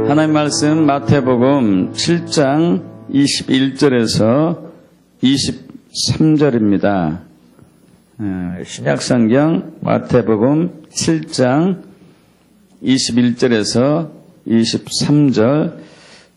하나님 말씀 마태복음 7장 21절에서 23절입니다. 신약성경 마태복음 7장 21절에서 23절,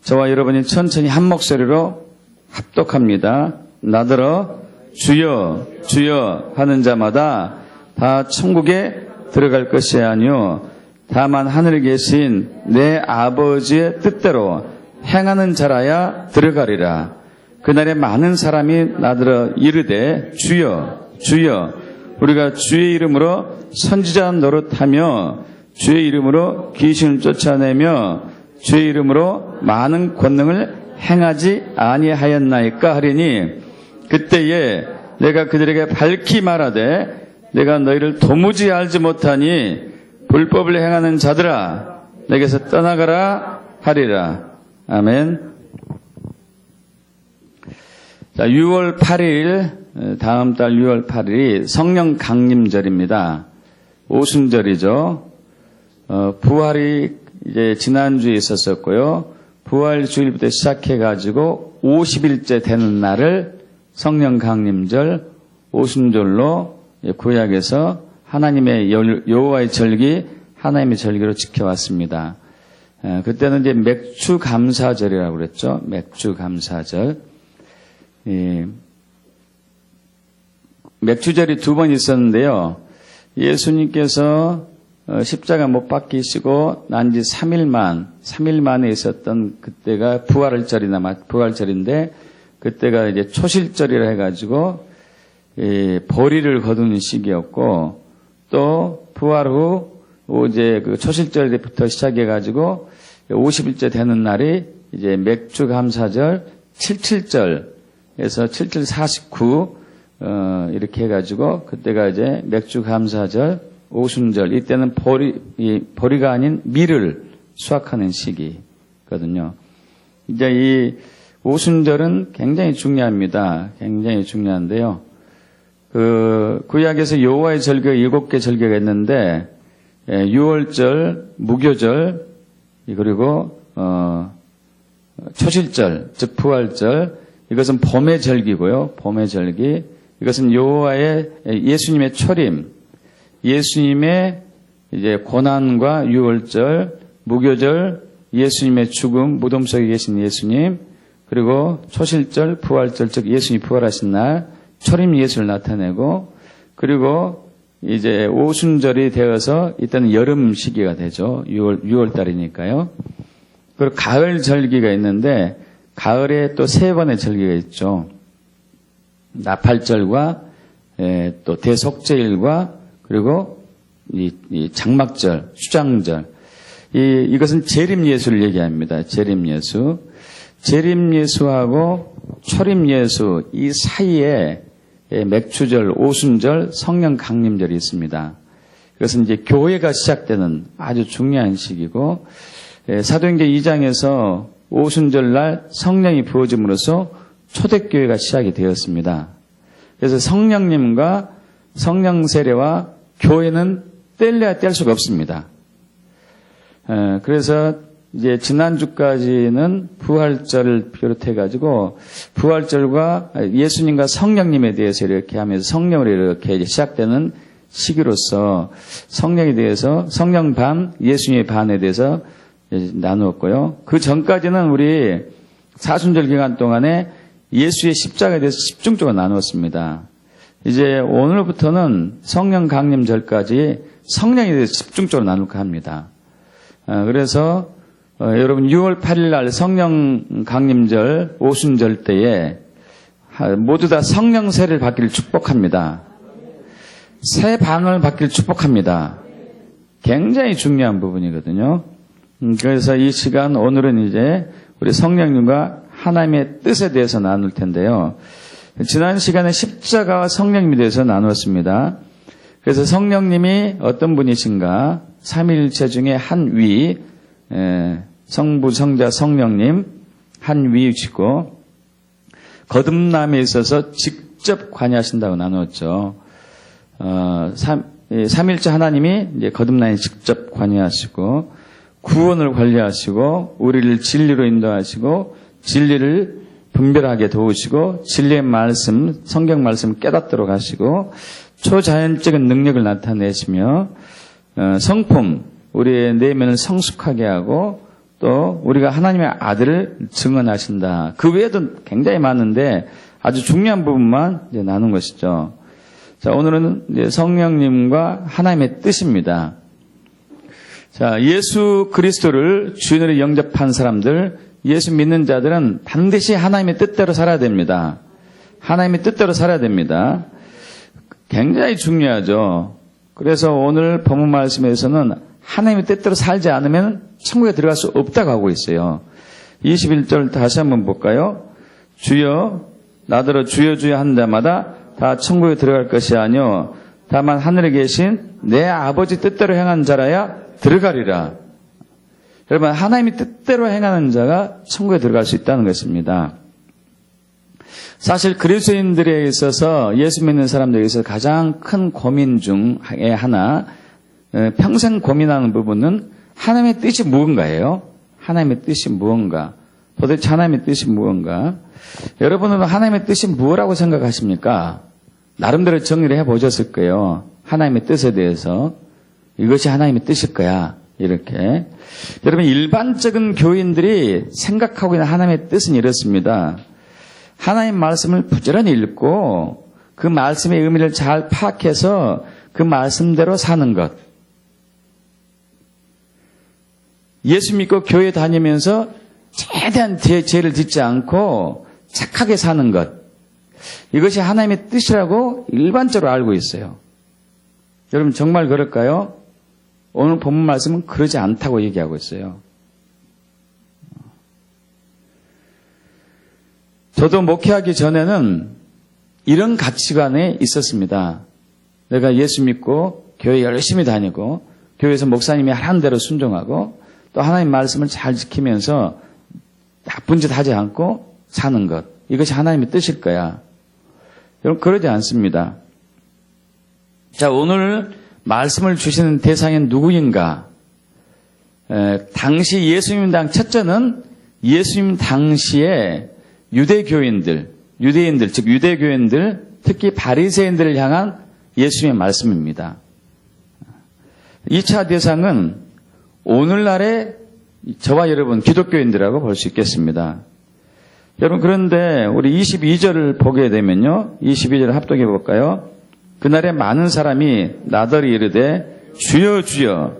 저와 여러분이 천천히 한 목소리로 합독합니다. 나더러 주여 주여 하는 자마다 다 천국에 들어갈 것이 아니요 다만 하늘에 계신 내 아버지의 뜻대로 행하는 자라야 들어가리라. 그날에 많은 사람이 나더러 이르되 주여 주여 우리가 주의 이름으로 선지자 노릇하며 주의 이름으로 귀신을 쫓아내며 주의 이름으로 많은 권능을 행하지 아니하였나이까 하리니, 그때에 내가 그들에게 밝히 말하되 내가 너희를 도무지 알지 못하니 불법을 행하는 자들아 내게서 떠나가라 하리라. 아멘. 자, 6월 8일, 다음 달 6월 8일이 성령 강림절입니다. 오순절이죠. 부활이 이제 지난주에 있었었고요. 부활 주일부터 시작해가지고 50일째 되는 날을 성령 강림절, 오순절로 구약에서 하나님의 여호와의 절기, 하나님의 절기로 지켜왔습니다. 그때는 이제 맥주 감사절이라고 그랬죠. 맥주 감사절. 맥주절이 두 번 있었는데요. 예수님께서 십자가 못 박히시고 난 지 3일 만에 있었던 그때가 부활절인데, 그때가 이제 초실절이라 해가지고 보리를 거두는 시기였고, 또 부활 후 이제 그 초실절부터 시작해가지고 50일째 되는 날이 이제 맥주 감사절 77절에서 77, 49 이렇게 해가지고 그때가 이제 맥주 감사절, 오순절, 이때는 보리가 아닌 밀을 수확하는 시기거든요. 이제 이 오순절은 굉장히 중요합니다. 굉장히 중요한데요. 구약에서 여호와의 절기가 7개 절기가 있는데, 유월절, 무교절, 그리고 초실절, 즉 부활절, 이것은 봄의 절기고요. 봄의 절기. 이것은 여호와의 예수님의 초림, 예수님의 이제 고난과 유월절, 무교절, 예수님의 죽음, 무덤 속에 계신 예수님, 그리고 초실절, 부활절, 즉 예수님이 부활하신 날, 초림 예수를 나타내고, 그리고 이제 오순절이 되어서 이때는 여름 시기가 되죠. 6월 달이니까요. 그리고 가을 절기가 있는데, 가을에 또 3번의 절기가 있죠. 나팔절과 또 대속제일과 그리고 이 장막절, 수장절. 이것은 재림 예수를 얘기합니다. 재림 예수. 재림 예수하고 초림 예수 이 사이에 맥주절, 오순절, 성령 강림절이 있습니다. 이것은 이제 교회가 시작되는 아주 중요한 시기고, 사도행전 2장에서 오순절 날 성령이 부어짐으로써 초대교회가 시작이 되었습니다. 그래서 성령님과 성령 세례와 교회는 뗄래야 뗄 수가 없습니다. 그래서 이제 지난주까지는 부활절을 비롯해가지고 부활절과 예수님과 성령님에 대해서 이렇게 하면서 성령으로 이렇게 시작되는 시기로서 성령에 대해서 성령 반, 예수님의 반에 대해서 나누었고요. 그 전까지는 우리 사순절 기간 동안에 예수의 십자가에 대해서 집중적으로 나누었습니다. 이제 오늘부터는 성령 강림절까지 성령에 대해서 집중적으로 나눌까 합니다. 그래서 여러분 6월 8일 날 성령 강림절 오순절 때에 모두 다 성령 세를 받기를 축복합니다. 새 방을 받기를 축복합니다. 굉장히 중요한 부분이거든요. 그래서 이 시간 오늘은 이제 우리 성령님과 하나님의 뜻에 대해서 나눌 텐데요. 지난 시간에 십자가와 성령님에 대해서 나누었습니다. 그래서 성령님이 어떤 분이신가? 삼위일체 중에 한 위, 성부, 성자, 성령님 한 위이시고 거듭남에 있어서 직접 관여하신다고 나누었죠. 삼위일체 하나님이 이제 거듭남에 직접 관여하시고 구원을 관리하시고 우리를 진리로 인도하시고 진리를 분별하게 도우시고 진리의 말씀, 성경 말씀을 깨닫도록 하시고 초자연적인 능력을 나타내시며 성품, 우리의 내면을 성숙하게 하고 또 우리가 하나님의 아들을 증언하신다. 그 외에도 굉장히 많은데 아주 중요한 부분만 이제 나눈 것이죠. 자, 오늘은 이제 성령님과 하나님의 뜻입니다. 자, 예수 그리스도를 주인으로 영접한 사람들, 예수 믿는 자들은 반드시 하나님의 뜻대로 살아야 됩니다. 하나님의 뜻대로 살아야 됩니다. 굉장히 중요하죠. 그래서 오늘 본문 말씀에서는 하나님의 뜻대로 살지 않으면 천국에 들어갈 수 없다고 하고 있어요. 21절 다시 한번 볼까요? 주여 나더러 주여 주여 하는 자마다 다 천국에 들어갈 것이 아니요 다만 하늘에 계신 내 아버지 뜻대로 행한 자라야 들어가리라. 여러분, 하나님의 뜻대로 행하는 자가 천국에 들어갈 수 있다는 것입니다. 사실 그리스도인들에 있어서 예수 믿는 사람들에 있어서 가장 큰 고민 중에 하나, 평생 고민하는 부분은 하나님의 뜻이 무언가예요. 하나님의 뜻이 무언가. 도대체 하나님의 뜻이 무언가. 여러분은 하나님의 뜻이 무엇이라고 생각하십니까? 나름대로 정리를 해보셨을 거예요. 하나님의 뜻에 대해서. 이것이 하나님의 뜻일 거야. 이렇게. 여러분, 일반적인 교인들이 생각하고 있는 하나님의 뜻은 이렇습니다. 하나님 말씀을 부지런히 읽고 그 말씀의 의미를 잘 파악해서 그 말씀대로 사는 것. 예수 믿고 교회 다니면서 최대한 죄를 짓지 않고 착하게 사는 것. 이것이 하나님의 뜻이라고 일반적으로 알고 있어요. 여러분, 정말 그럴까요? 오늘 본문 말씀은 그러지 않다고 얘기하고 있어요. 저도 목회하기 전에는 이런 가치관에 있었습니다. 내가 예수 믿고 교회 열심히 다니고 교회에서 목사님이 하라는 대로 순종하고 또 하나님 말씀을 잘 지키면서 나쁜 짓 하지 않고 사는 것. 이것이 하나님의 뜻일 거야. 여러분, 그러지 않습니다. 자, 오늘 말씀을 주시는 대상은 누구인가? 당시 예수님 첫째는 예수님 당시에 유대인들, 즉 유대교인들, 특히 바리새인들을 향한 예수님의 말씀입니다. 2차 대상은 오늘날의 저와 여러분 기독교인들이라고 볼 수 있겠습니다. 여러분, 그런데 우리 22절을 보게 되면요. 22절을 합독해 볼까요? 그날에 많은 사람이 나더러 이르되 주여 주여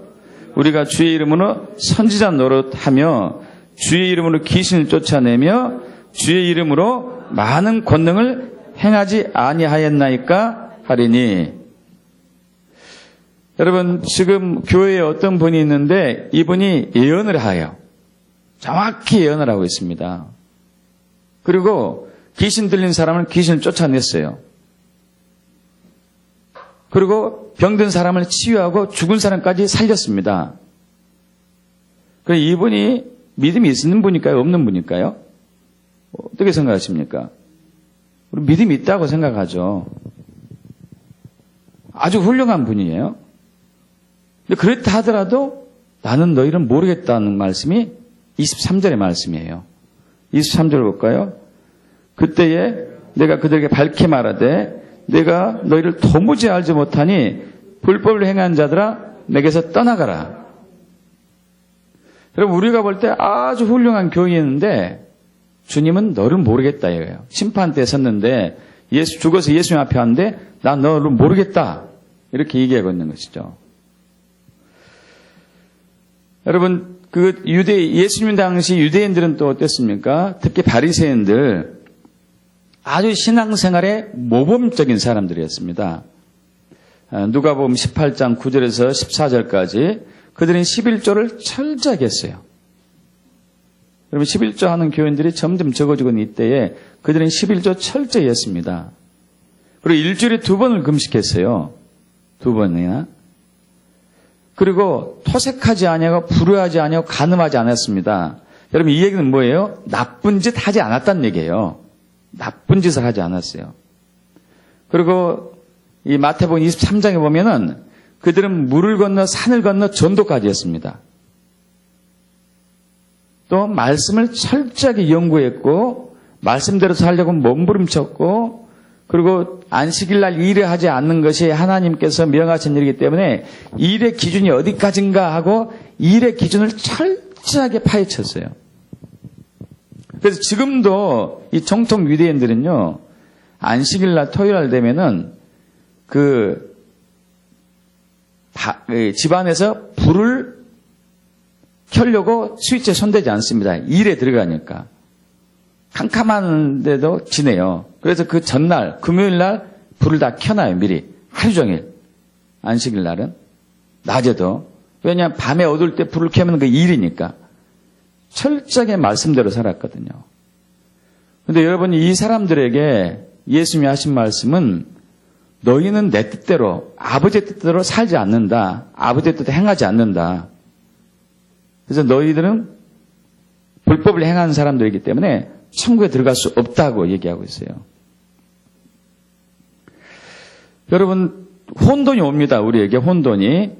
우리가 주의 이름으로 선지자 노릇하며 주의 이름으로 귀신을 쫓아내며 주의 이름으로 많은 권능을 행하지 아니하였나이까 하리니. 여러분, 지금 교회에 어떤 분이 있는데 이분이 예언을 해요. 정확히 예언을 하고 있습니다. 그리고 귀신 들린 사람은 귀신을 쫓아냈어요. 그리고 병든 사람을 치유하고 죽은 사람까지 살렸습니다. 그래서 이분이 믿음이 있는 분일까요? 없는 분일까요? 어떻게 생각하십니까? 우리 믿음이 있다고 생각하죠. 아주 훌륭한 분이에요. 근데 그렇다 하더라도 나는 너희를 모르겠다는 말씀이 23절의 말씀이에요. 23절 볼까요? 그때에 내가 그들에게 밝히 말하되 내가 너희를 도무지 알지 못하니 불법을 행한 자들아 내게서 떠나가라. 여러분, 우리가 볼 때 아주 훌륭한 교인인데 주님은 너를 모르겠다 이거예요. 심판대에 섰는데 죽어서 예수님 앞에 왔는데 난 너를 모르겠다 이렇게 얘기하고 있는 것이죠. 여러분, 예수님 당시 유대인들은 또 어땠습니까? 특히 바리새인들 아주 신앙생활에 모범적인 사람들이었습니다. 누가복음 18장 9절에서 14절까지 그들은 11조를 철저하게 했어요. 여러분, 11조 하는 교인들이 점점 적어지고 있는 이때에 그들은 11조 철저히 했습니다. 그리고 일주일에 2번을 금식했어요. 2번이나. 그리고 토색하지 아니하고 불효하지 아니하고 간음하지 않았습니다. 여러분, 이 얘기는 뭐예요? 나쁜 짓 하지 않았다는 얘기예요. 나쁜 짓을 하지 않았어요. 그리고 이 마태복음 23장에 보면은 그들은 물을 건너 산을 건너 전도까지 했습니다. 또 말씀을 철저하게 연구했고 말씀대로 살려고 몸부림쳤고 그리고 안식일 날 일을 하지 않는 것이 하나님께서 명하신 일이기 때문에 일의 기준이 어디까지인가 하고 일의 기준을 철저하게 파헤쳤어요. 그래서 지금도 이 정통 유대인들은요, 안식일 날 토요일 날 되면은 집안에서 불을 켜려고 스위치에 손대지 않습니다. 일에 들어가니까. 캄캄한데도 지내요. 그래서 그 전날, 금요일 날 불을 다 켜놔요, 미리. 하루 종일. 안식일 날은. 낮에도. 왜냐하면 밤에 어두울 때 불을 켜면 그 일이니까. 철저하게 말씀대로 살았거든요. 근데 여러분, 이 사람들에게 예수님이 하신 말씀은 너희는 내 뜻대로, 아버지의 뜻대로 살지 않는다. 아버지의 뜻대로 행하지 않는다. 그래서 너희들은 불법을 행하는 사람들이기 때문에 천국에 들어갈 수 없다고 얘기하고 있어요. 여러분, 혼돈이 옵니다. 우리에게 혼돈이.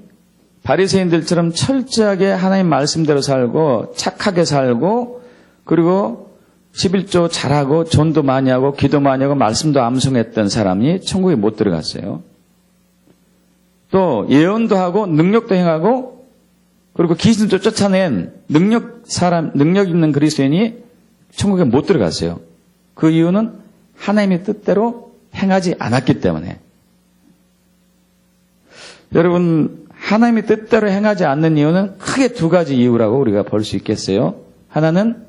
바리새인들처럼 철저하게 하나님 말씀대로 살고 착하게 살고 그리고 11조 잘하고 전도 많이 하고 기도 많이 하고 말씀도 암송했던 사람이 천국에 못 들어갔어요. 또 예언도 하고 능력도 행하고 그리고 귀신도 쫓아낸 능력 있는 그리스도인이 천국에 못 들어갔어요. 그 이유는 하나님의 뜻대로 행하지 않았기 때문에. 여러분, 하나님의 뜻대로 행하지 않는 이유는 크게 두 가지 이유라고 우리가 볼 수 있겠어요. 하나는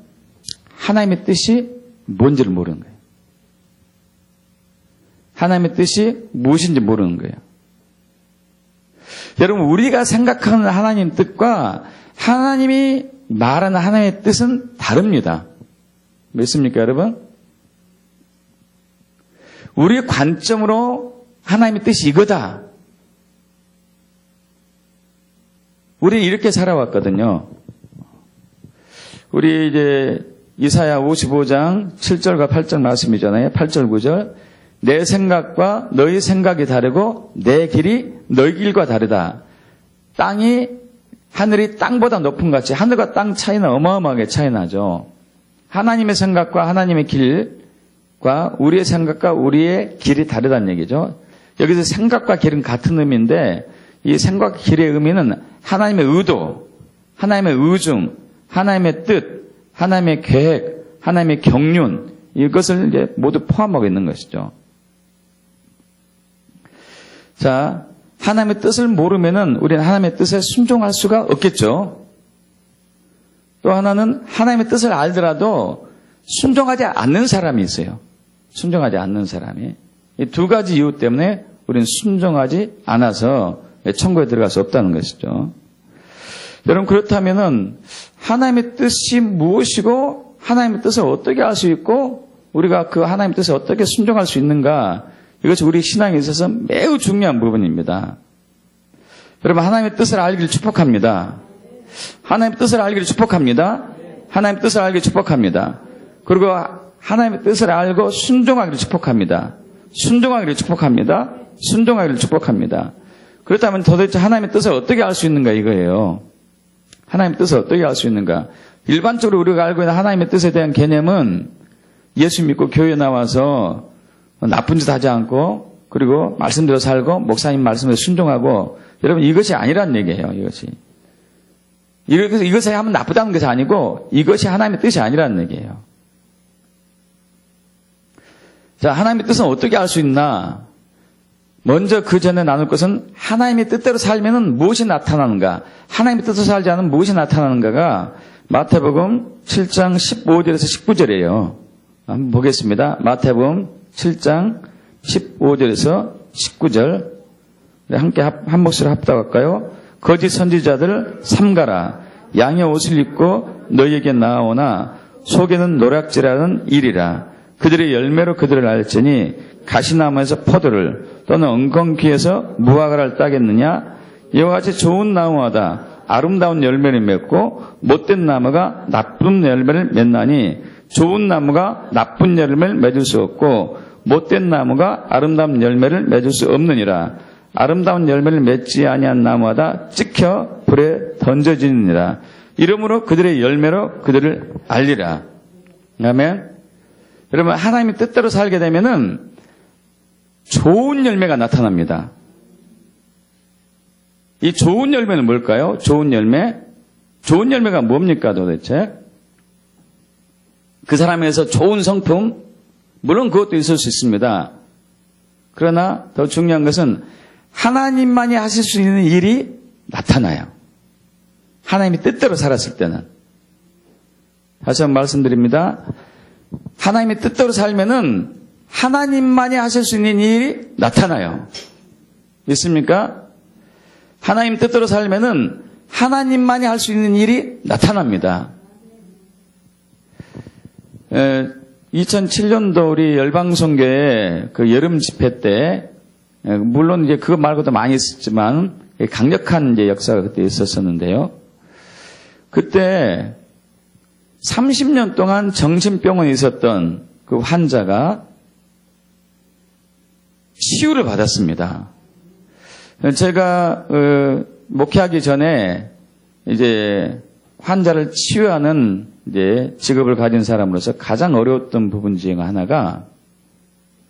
하나님의 뜻이 뭔지를 모르는 거예요. 하나님의 뜻이 무엇인지 모르는 거예요. 여러분, 우리가 생각하는 하나님 뜻과 하나님이 말하는 하나님의 뜻은 다릅니다. 믿습니까, 여러분? 우리의 관점으로 하나님의 뜻이 이거다. 우리 이렇게 살아왔거든요. 우리 이제 이사야 55장 7절과 8절 말씀이잖아요. 8절 9절. 내 생각과 너희 생각이 다르고 내 길이 너희 길과 다르다. 하늘이 땅보다 높은 것 같이 하늘과 땅 차이는 어마어마하게 차이 나죠. 하나님의 생각과 하나님의 길과 우리의 생각과 우리의 길이 다르다는 얘기죠. 여기서 생각과 길은 같은 의미인데 이 생각과 길의 의미는 하나님의 의도, 하나님의 의중, 하나님의 뜻, 하나님의 계획, 하나님의 경륜 이것을 이제 모두 포함하고 있는 것이죠. 자, 하나님의 뜻을 모르면은 우리는 하나님의 뜻에 순종할 수가 없겠죠. 또 하나는 하나님의 뜻을 알더라도 순종하지 않는 사람이 있어요. 순종하지 않는 사람이. 이 두 가지 이유 때문에 우리는 순종하지 않아서 천국에 들어갈 수 없다는 것이죠. 여러분, 그렇다면은 하나님의 뜻이 무엇이고 하나님의 뜻을 어떻게 알 수 있고 우리가 그 하나님의 뜻에 어떻게 순종할 수 있는가, 이것이 우리 신앙에 있어서 매우 중요한 부분입니다. 여러분, 하나님의 뜻을 알기를 축복합니다. 하나님의 뜻을 알기를 축복합니다. 하나님의 뜻을 알기를 축복합니다. 그리고 하나님의 뜻을 알고 순종하기를 축복합니다. 순종하기를 축복합니다. 순종하기를 축복합니다. 그렇다면 도대체 하나님의 뜻을 어떻게 알 수 있는가 이거예요. 하나님의 뜻을 어떻게 알 수 있는가. 일반적으로 우리가 알고 있는 하나님의 뜻에 대한 개념은 예수 믿고 교회에 나와서 나쁜 짓 하지 않고 그리고 말씀대로 살고 목사님 말씀에 순종하고, 여러분 이것이 아니란 얘기예요. 이것이 하면 나쁘다는 것이 아니고 이것이 하나님의 뜻이 아니라는 얘기예요. 자, 하나님의 뜻은 어떻게 알 수 있나? 먼저 그 전에 나눌 것은 하나님의 뜻대로 살면은 무엇이 나타나는가? 하나님의 뜻대로 살지 않으면 무엇이 나타나는가가 마태복음 7장 15절에서 19절이에요. 한번 보겠습니다. 마태복음 7장 15절에서 19절. 함께 한 목소리로 합독할까요? 거짓 선지자들 삼가라. 양의 옷을 입고 너희에게 나아오나 속에는 노략질하는 일이라. 그들의 열매로 그들을 알지니 가시나무에서 포도를 또는 엉겅퀴에서 무화과를 따겠느냐? 이와 같이 좋은 나무마다 아름다운 열매를 맺고 못된 나무가 나쁜 열매를 맺나니 좋은 나무가 나쁜 열매를 맺을 수 없고 못된 나무가 아름다운 열매를 맺을 수 없느니라. 아름다운 열매를 맺지 아니한 나무마다 찍혀 불에 던져지느니라. 이름으로 그들의 열매로 그들을 알리라. 아멘. 여러분, 하나님의 뜻대로 살게 되면은 좋은 열매가 나타납니다. 이 좋은 열매는 뭘까요? 좋은 열매? 좋은 열매가 뭡니까 도대체? 그 사람에서 좋은 성품? 물론 그것도 있을 수 있습니다. 그러나 더 중요한 것은 하나님만이 하실 수 있는 일이 나타나요. 하나님이 뜻대로 살았을 때는. 다시 한번 말씀드립니다. 하나님의 뜻대로 살면은 하나님만이 하실 수 있는 일이 나타나요. 믿습니까? 하나님 뜻대로 살면은 하나님만이 할 수 있는 일이 나타납니다. 2007년도 우리 열방선교회 그 여름 집회 때, 물론 이제 그거 말고도 많이 있었지만 강력한 이제 역사가 그때 있었었는데요. 그때 30년 동안 정신병원에 있었던 그 환자가 치유를 받았습니다. 제가 목회하기 전에 이제 환자를 치유하는 이제 직업을 가진 사람으로서 가장 어려웠던 부분 중에 하나가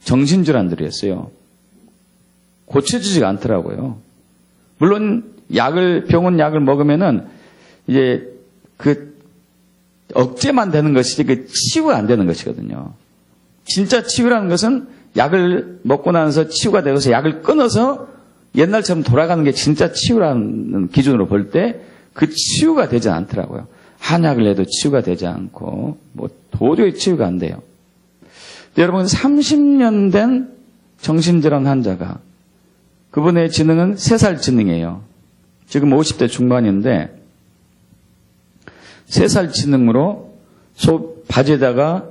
정신질환들이었어요. 고쳐지지가 않더라고요. 물론 병원 약을 먹으면은 이제 그 억제만 되는 것이지 그 치유가 안 되는 것이거든요. 진짜 치유라는 것은 약을 먹고 나서 치유가 되어서 약을 끊어서 옛날처럼 돌아가는 게 진짜 치유라는 기준으로 볼 때 그 치유가 되지 않더라고요. 한약을 해도 치유가 되지 않고 뭐 도저히 치유가 안 돼요. 여러분 30년 된 정신질환 환자가 그분의 지능은 3살 지능이에요. 지금 50대 중반인데 3살 지능으로 바지에다가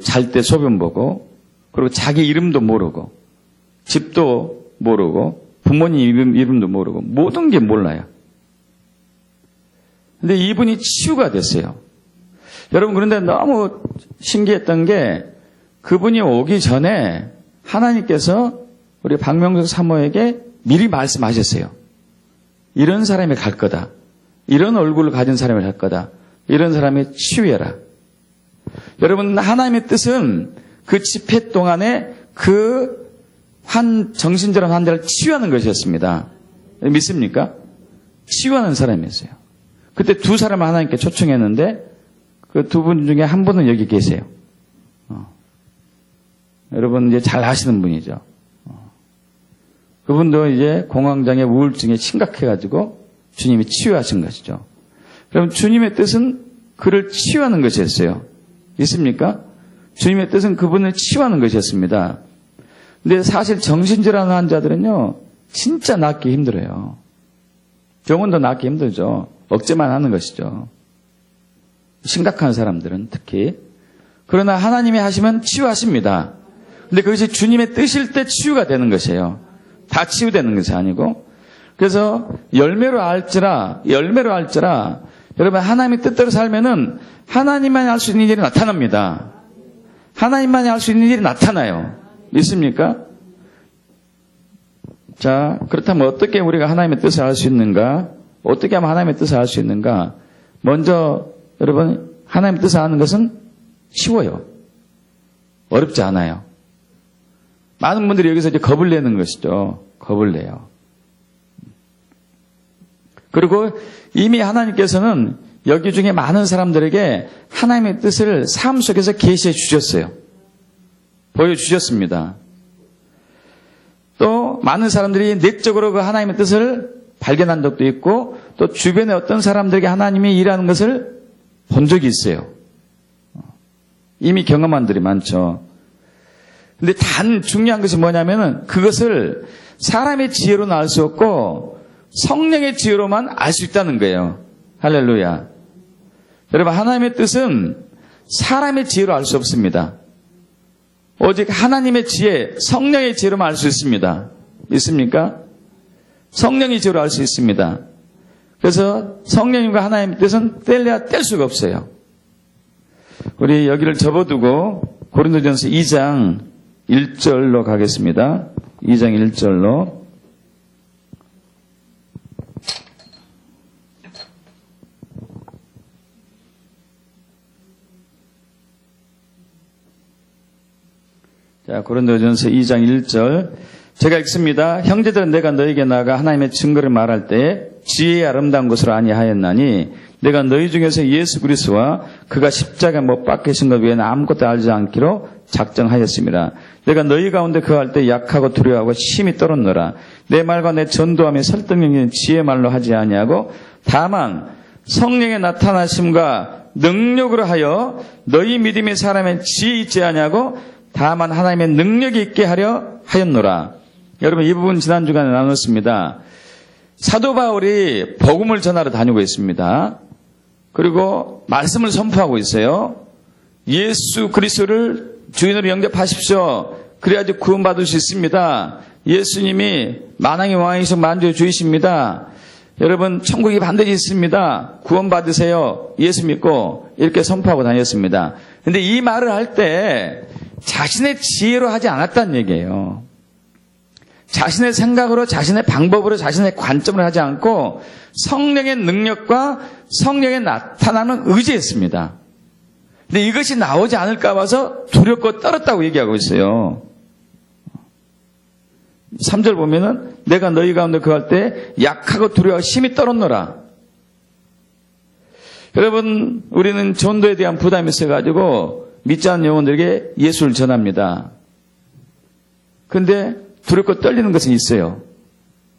잘 때 소변 보고 그리고 자기 이름도 모르고 집도 모르고 부모님 이름도 모르고 모든 게 몰라요. 근데 이분이 치유가 됐어요. 여러분 그런데 너무 신기했던 게 그분이 오기 전에 하나님께서 우리 박명석 사모에게 미리 말씀하셨어요. 이런 사람이 갈 거다. 이런 얼굴을 가진 사람이 갈 거다. 이런 사람이 치유해라. 여러분 하나님의 뜻은 그 집회 동안에 그 정신질환 환자를 치유하는 것이었습니다. 믿습니까? 치유하는 사람이었어요. 그때 2사람을 하나님께 초청했는데 그 2분 중에 한 분은 여기 계세요. 여러분 이제 잘 아시는 분이죠. 그분도 이제 공황장애 우울증에 심각해가지고 주님이 치유하신 것이죠. 그럼 주님의 뜻은 그를 치유하는 것이었어요. 있습니까? 주님의 뜻은 그분을 치유하는 것이었습니다. 근데 사실 정신질환 환자들은요, 진짜 낫기 힘들어요. 병원도 낫기 힘들죠. 억제만 하는 것이죠. 심각한 사람들은 특히. 그러나 하나님이 하시면 치유하십니다. 근데 그것이 주님의 뜻일 때 치유가 되는 것이에요. 다 치유되는 것이 아니고. 그래서 열매로 알지라 여러분 하나님의 뜻대로 살면은 하나님만이 할 수 있는 일이 나타납니다. 하나님만이 할 수 있는 일이 나타나요. 믿습니까? 자, 그렇다면 어떻게 우리가 하나님의 뜻을 알 수 있는가? 어떻게 하면 하나님의 뜻을 알 수 있는가? 먼저 여러분 하나님의 뜻을 아는 것은 쉬워요. 어렵지 않아요. 많은 분들이 여기서 이제 겁을 내는 것이죠. 겁을 내요. 그리고 이미 하나님께서는 여기 중에 많은 사람들에게 하나님의 뜻을 삶 속에서 계시해 주셨어요. 보여주셨습니다. 또 많은 사람들이 내적으로 그 하나님의 뜻을 발견한 적도 있고 또 주변에 어떤 사람들에게 하나님이 일하는 것을 본 적이 있어요. 이미 경험한 분들이 많죠. 근데 단 중요한 것이 뭐냐면은 그것을 사람의 지혜로는 알 수 없고 성령의 지혜로만 알 수 있다는 거예요. 할렐루야. 여러분 하나님의 뜻은 사람의 지혜로 알 수 없습니다. 오직 하나님의 지혜, 성령의 지혜로만 알 수 있습니다. 믿습니까? 성령의 지혜로 알 수 있습니다. 그래서 성령님과 하나님의 뜻은 뗄래야 뗄 수가 없어요. 우리 여기를 접어두고 고린도전서 2장 1절로 가겠습니다. 2장 1절로. 자, 고린도전서 2장 1절. 제가 읽습니다. 형제들은 내가 너에게 나가 하나님의 증거를 말할 때 지혜의 아름다운 것으로 아니하였나니 내가 너희 중에서 예수 그리스도와 그가 십자가에 못 박히신 것 외에는 아무것도 알지 않기로 작정하였습니다. 내가 너희 가운데 거할 때 약하고 두려워하고 심히 떨었노라. 내 말과 내 전도함에 설득력있는 지혜 말로 하지 아니하고 다만 성령의 나타나심과 능력으로 하여 너희 믿음의 사람의 지혜 있지 아니하고 다만 하나님의 능력이 있게 하려 하였노라. 여러분, 이 부분 지난 주간에 나눴습니다. 사도 바울이 복음을 전하러 다니고 있습니다. 그리고 말씀을 선포하고 있어요. 예수 그리스도를 주인으로 영접하십시오. 그래야지 구원받을 수 있습니다. 예수님이 만왕의 왕이시고 만주의 주이십니다. 여러분, 천국이 반드시 있습니다. 구원받으세요. 예수 믿고 이렇게 선포하고 다녔습니다. 그런데 이 말을 할 때 자신의 지혜로 하지 않았다는 얘기예요. 자신의 생각으로, 자신의 방법으로, 자신의 관점을 하지 않고 성령의 능력과 성령의 나타나는 의지했습니다. 근데 이것이 나오지 않을까 봐서 두렵고 떨었다고 얘기하고 있어요. 3절 보면은 내가 너희 가운데 거할 때 약하고 두려워 심히 떨었노라. 여러분, 우리는 전도에 대한 부담이 있어가지고 믿지 않는 영혼들에게 예수를 전합니다. 근데 두렵고 떨리는 것은 있어요.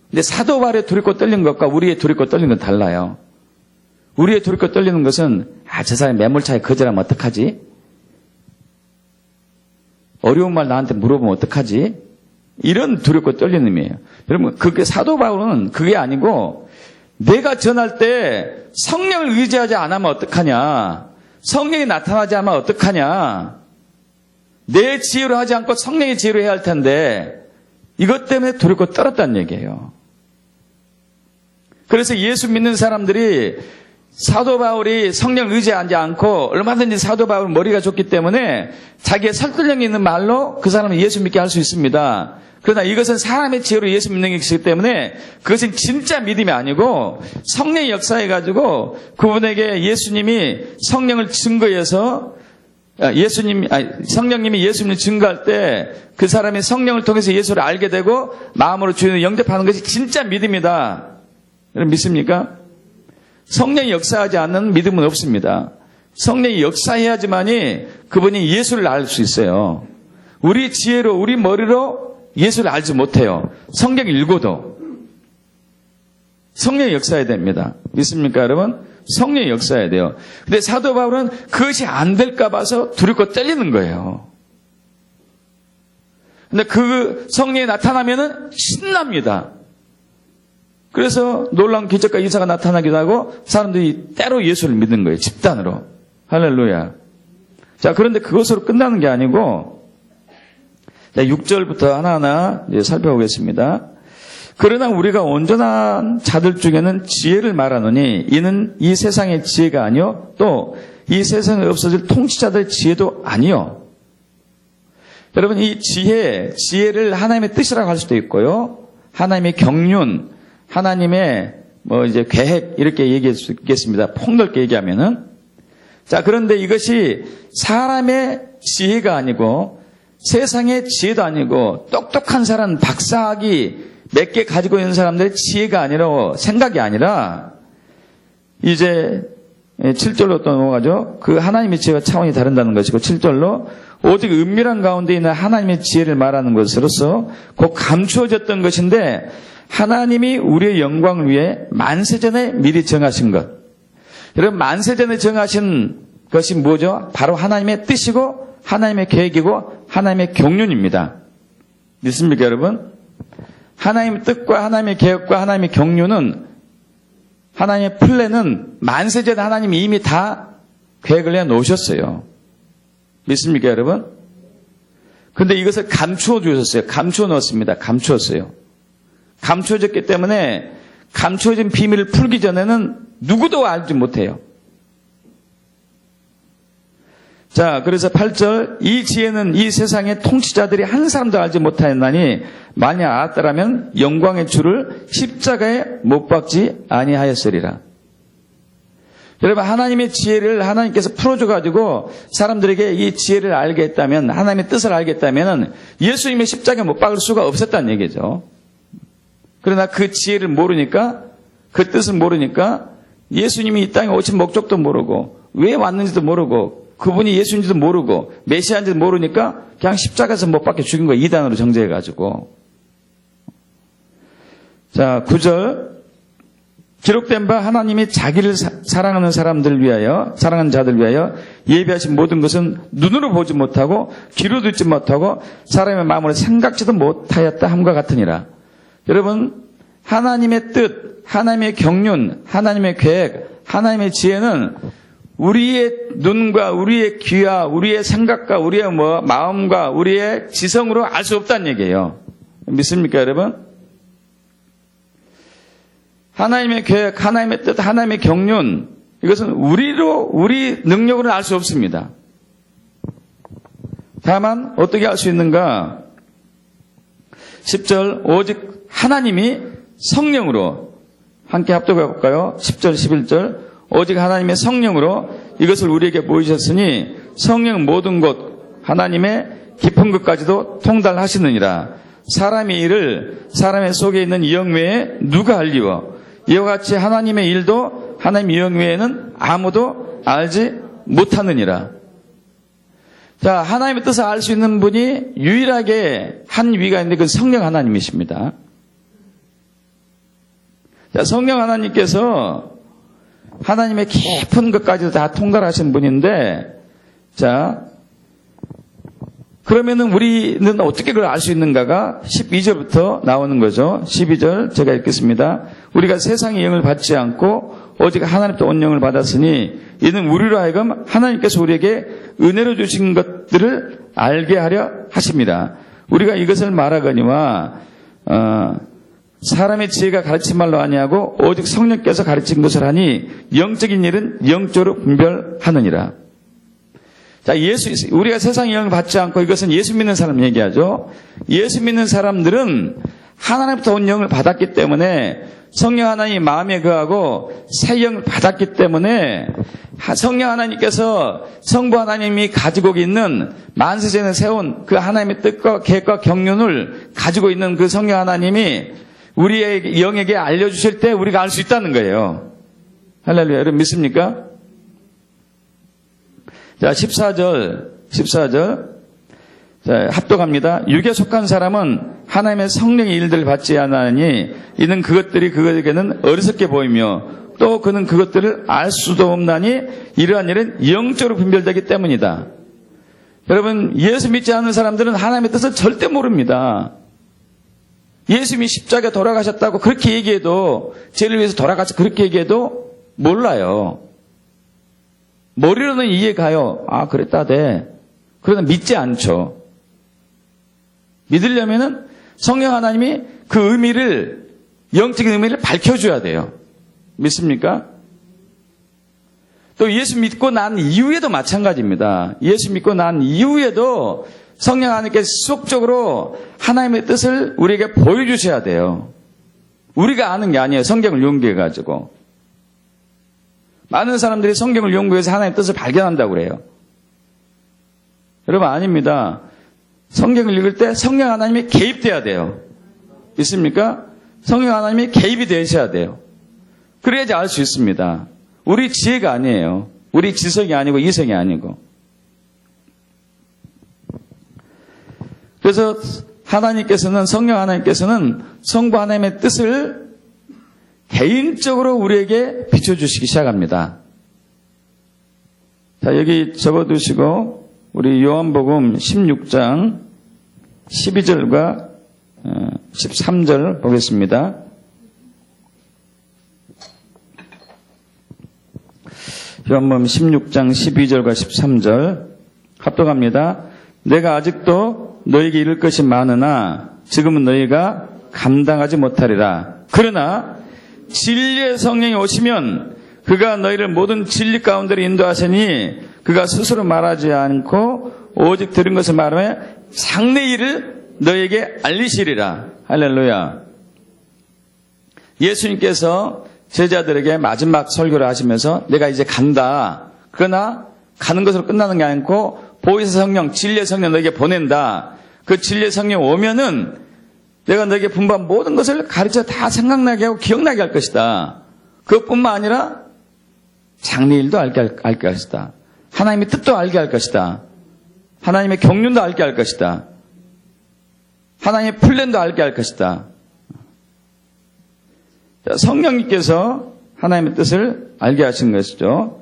근데 사도 바울의 두렵고 떨리는 것과 우리의 두렵고 떨리는 건 달라요. 우리의 두렵고 떨리는 것은 저 사람이 매몰차게 거절하면 어떡하지? 어려운 말 나한테 물어보면 어떡하지? 이런 두렵고 떨리는 의미예요. 여러분, 그게 사도 바울은 그게 아니고 내가 전할 때 성령을 의지하지 않으면 어떡하냐? 성령이 나타나지 않으면 어떡하냐? 내 지혜로 하지 않고 성령의 지혜로 해야 할 텐데 이것 때문에 두렵고 떨었다는 얘기예요. 그래서 예수 믿는 사람들이 사도 바울이 성령을 의지하지 않고 얼마든지 사도 바울은 머리가 좋기 때문에 자기의 설득력 있는 말로 그 사람을 예수 믿게 할 수 있습니다. 그러나 이것은 사람의 지혜로 예수 믿는 것이기 때문에 그것은 진짜 믿음이 아니고 성령의 역사해가지고 그분에게 예수님이 성령을 증거해서 성령님이 예수님을 증거할 때 그 사람이 성령을 통해서 예수를 알게 되고 마음으로 주님을 영접하는 것이 진짜 믿음이다. 여러분 믿습니까? 성령이 역사하지 않는 믿음은 없습니다. 성령이 역사해야지만이 그분이 예수를 알 수 있어요. 우리 지혜로, 우리 머리로 예수를 알지 못해요. 성경 읽어도. 성령이 역사해야 됩니다. 믿습니까, 여러분? 성령이 역사해야 돼요. 근데 사도 바울은 그것이 안 될까 봐서 두렵고 떨리는 거예요. 근데 그 성령이 나타나면은 신납니다. 그래서 놀라운 기적과 이사가 나타나기도 하고 사람들이 때로 예수를 믿는 거예요. 집단으로. 할렐루야. 자, 그런데 그것으로 끝나는 게 아니고 6절부터 하나하나 이제 살펴보겠습니다. 그러나 우리가 온전한 자들 중에는 지혜를 말하노니 이는 이 세상의 지혜가 아니요 또 이 세상에 없어질 통치자들의 지혜도 아니요. 여러분, 이 지혜를 하나님의 뜻이라고 할 수도 있고요. 하나님의 경륜, 하나님의 이제 계획 이렇게 얘기할 수 있겠습니다. 폭넓게 얘기하면은. 자, 그런데 이것이 사람의 지혜가 아니고 세상의 지혜도 아니고 똑똑한 사람, 박사학위 몇 개 가지고 있는 사람들의 지혜가 아니라 생각이 아니라 이제 7절로 또 넘어가죠. 그 하나님의 지혜와 차원이 다른다는 것이고 7절로 오직 은밀한 가운데 있는 하나님의 지혜를 말하는 것으로서 곧 감추어졌던 것인데 하나님이 우리의 영광을 위해 만세전에 미리 정하신 것. 여러분, 만세전에 정하신 것이 뭐죠? 바로 하나님의 뜻이고 하나님의 계획이고 하나님의 경륜입니다. 믿습니까, 여러분? 하나님의 뜻과 하나님의 계획과 하나님의 경륜은 하나님의 플랜은 만세전에 하나님이 이미 다 계획을 해놓으셨어요. 믿습니까, 여러분? 근데 이것을 감추어 주셨어요. 감추어 넣었습니다. 감추었어요. 감추어졌기 때문에 감추어진 비밀을 풀기 전에는 누구도 알지 못해요. 자, 그래서 8절, 이 지혜는 이 세상의 통치자들이 한 사람도 알지 못하였나니 만약 알았더라면 영광의 주를 십자가에 못 박지 아니하였으리라. 여러분, 하나님의 지혜를 하나님께서 풀어줘가지고 사람들에게 이 지혜를 알게 했다면, 하나님의 뜻을 알게 했다면 예수님의 십자가에 못 박을 수가 없었다는 얘기죠. 그러나 그 지혜를 모르니까, 그 뜻을 모르니까 예수님이 이 땅에 오신 목적도 모르고 왜 왔는지도 모르고 그분이 예수인지도 모르고 메시아인지도 모르니까 그냥 십자가에서 못 박혀 죽인 거예요. 이단으로 정죄해가지고. 자, 9절. 기록된 바 하나님이 자기를 사랑하는 사람들 위하여, 사랑하는 자들 위하여 예비하신 모든 것은 눈으로 보지 못하고 귀로 듣지 못하고 사람의 마음으로 생각지도 못하였다 함과 같으니라. 여러분, 하나님의 뜻, 하나님의 경륜, 하나님의 계획, 하나님의 지혜는 우리의 눈과 우리의 귀와 우리의 생각과 우리의 마음과 우리의 지성으로 알 수 없다는 얘기예요. 믿습니까, 여러분? 하나님의 계획, 하나님의 뜻, 하나님의 경륜, 이것은 우리 능력으로는 알 수 없습니다. 다만 어떻게 알 수 있는가? 10절, 오직 하나님이 성령으로, 함께 합독해 볼까요? 10절, 11절, 오직 하나님의 성령으로 이것을 우리에게 보이셨으니 성령 모든 것, 하나님의 깊은 것까지도 통달하시느니라. 사람의 일을 사람의 속에 있는 영 외에 누가 알리워? 이와 같이 하나님의 일도 하나님의 영 외에는 아무도 알지 못하느니라. 자, 하나님의 뜻을 알 수 있는 분이 유일하게 한 위가 있는데 그 성령 하나님이십니다. 자, 성령 하나님께서 하나님의 깊은 것까지도 다 통달하신 분인데, 자, 그러면은 우리는 어떻게 그걸 알 수 있는가가 12절부터 나오는 거죠. 12절 제가 읽겠습니다. 우리가 세상의 영을 받지 않고 오직 하나님부터 온 영을 받았으니 이는 우리로 하여금 하나님께서 우리에게 은혜로 주신 것들을 알게 하려 하십니다. 우리가 이것을 말하거니와 사람의 지혜가 가르친 말로 아니하고 오직 성령께서 가르친 것을 하니 영적인 일은 영적으로 분별하느니라. 자, 우리가 세상의 영을 받지 않고 이것은 예수 믿는 사람 얘기하죠. 예수 믿는 사람들은 하나님부터 온 영을 받았기 때문에 성령 하나님이 마음에 거하고 새 영을 받았기 때문에 성령 하나님께서 성부 하나님이 가지고 있는 만세전에 세운 그 하나님의 뜻과 계획과 경륜을 가지고 있는 그 성령 하나님이 우리의 영에게 알려주실 때 우리가 알 수 있다는 거예요. 할렐루야. 여러분 믿습니까? 자, 14절. 자, 합독합니다. 육에 속한 사람은 하나님의 성령의 일들을 받지 않으니 이는 그것들이 그에게는 어리석게 보이며 또 그는 그것들을 알 수도 없나니 이러한 일은 영적으로 분별되기 때문이다. 여러분, 예수 믿지 않는 사람들은 하나님의 뜻을 절대 모릅니다. 예수님이 십자가에 돌아가셨다고 그렇게 얘기해도, 죄를 위해서 돌아가서 그렇게 얘기해도 몰라요. 머리로는 이해가요. 아, 그랬다대. 그러나 믿지 않죠. 믿으려면은 성령 하나님이 그 의미를, 영적인 의미를 밝혀줘야 돼요. 믿습니까? 또 예수 믿고 난 이후에도 마찬가지입니다. 예수 믿고 난 이후에도 성령 하나님께서 지속적으로 하나님의 뜻을 우리에게 보여주셔야 돼요. 우리가 아는 게 아니에요. 성경을 연구해가지고. 많은 사람들이 성경을 연구해서 하나님의 뜻을 발견한다고 그래요. 여러분, 아닙니다. 성경을 읽을 때 성령 하나님이 개입돼야 돼요. 있습니까? 성령 하나님이 개입이 되셔야 돼요. 그래야지 알 수 있습니다. 우리 지혜가 아니에요. 우리 지성이 아니고 이성이 아니고. 그래서 하나님께서는, 성령 하나님께서는 성부 하나님의 뜻을 개인적으로 우리에게 비춰주시기 시작합니다. 자, 여기 적어두시고 우리 요한복음 16장 12절과 13절 보겠습니다. 요한복음 16장 12절과 13절 합독합니다. 내가 아직도 너에게 이를 것이 많으나 지금은 너희가 감당하지 못하리라. 그러나 진리의 성령이 오시면 그가 너희를 모든 진리 가운데로 인도하시니 그가 스스로 말하지 않고 오직 들은 것을 말하며 장래 일을 너희에게 알리시리라. 할렐루야. 예수님께서 제자들에게 마지막 설교를 하시면서 내가 이제 간다. 그러나 가는 것으로 끝나는 게 아니고 보혜사 성령, 진리의 성령 너에게 보낸다. 그 진리의 성령 오면은 내가 너에게 분부한 모든 것을 가르쳐 다 생각나게 하고 기억나게 할 것이다. 그것뿐만 아니라 장래일도 알게 할 것이다. 하나님의 뜻도 알게 할 것이다. 하나님의 경륜도 알게 할 것이다. 하나님의 플랜도 알게 할 것이다. 성령님께서 하나님의 뜻을 알게 하신 것이죠.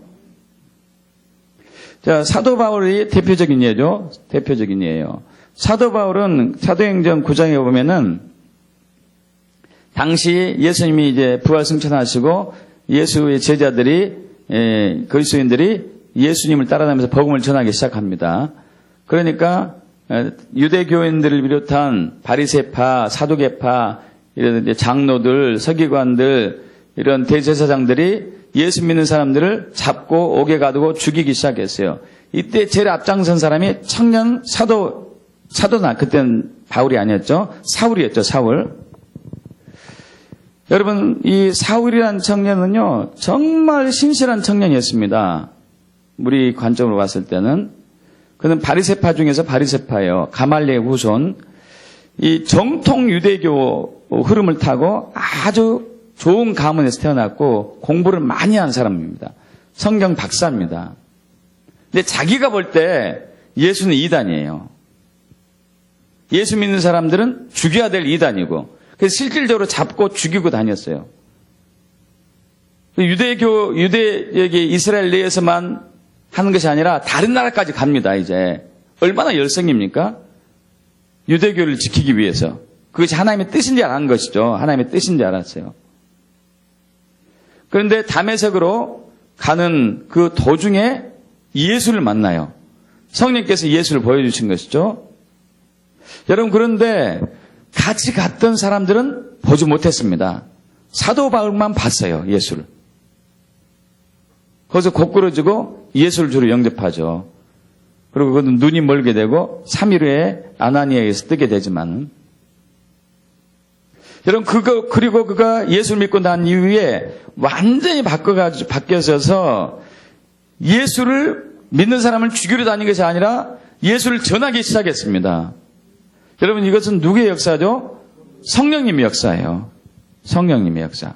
자, 사도 바울이 대표적인 예죠. 대표적인 예예요. 사도 바울은 사도행전 9장에 보면은 당시 예수님이 이제 부활 승천하시고 예수의 제자들이 그리스도인들이 예수님을 따라다니면서 복음을 전하기 시작합니다. 그러니까 유대교인들을 비롯한 바리새파, 사두개파, 이런 장로들, 서기관들, 이런 대제사장들이 예수 믿는 사람들을 잡고 옥에 가두고 죽이기 시작했어요. 이때 제일 앞장선 사람이 청년 사도나 그때는 바울이 아니었죠. 사울이었죠. 사울. 여러분, 이 사울이라는 청년은요, 정말 신실한 청년이었습니다. 우리 관점으로 봤을 때는. 그는 바리새파 중에서 바리새파예요. 가말리의 후손. 이 정통 유대교 흐름을 타고 아주 좋은 가문에서 태어났고 공부를 많이 한 사람입니다. 성경 박사입니다. 근데 자기가 볼 때 예수는 이단이에요. 예수 믿는 사람들은 죽여야 될 이단이고 그래서 실질적으로 잡고 죽이고 다녔어요. 유대에게 이스라엘 내에서만 하는 것이 아니라 다른 나라까지 갑니다. 이제 얼마나 열성입니까? 유대교를 지키기 위해서. 그것이 하나님의 뜻인지 아는 것이죠. 하나님의 뜻인지 알았어요. 그런데 다메섹으로 가는 그 도중에 예수를 만나요. 성령께서 예수를 보여주신 것이죠. 여러분, 그런데 같이 갔던 사람들은 보지 못했습니다. 사도 바울만 봤어요. 예수를. 거기서 곧그러지고 예수를 주로 영접하죠. 그리고 그는 눈이 멀게 되고 3일 후에 아나니아에서 뜨게 되지만 여러분, 그리고 그가 예수를 믿고 난 이후에 완전히 바뀌어서 예수를 믿는 사람을 죽이러 다니는 것이 아니라 예수를 전하기 시작했습니다. 여러분, 이것은 누구의 역사죠? 성령님의 역사예요. 성령님의 역사.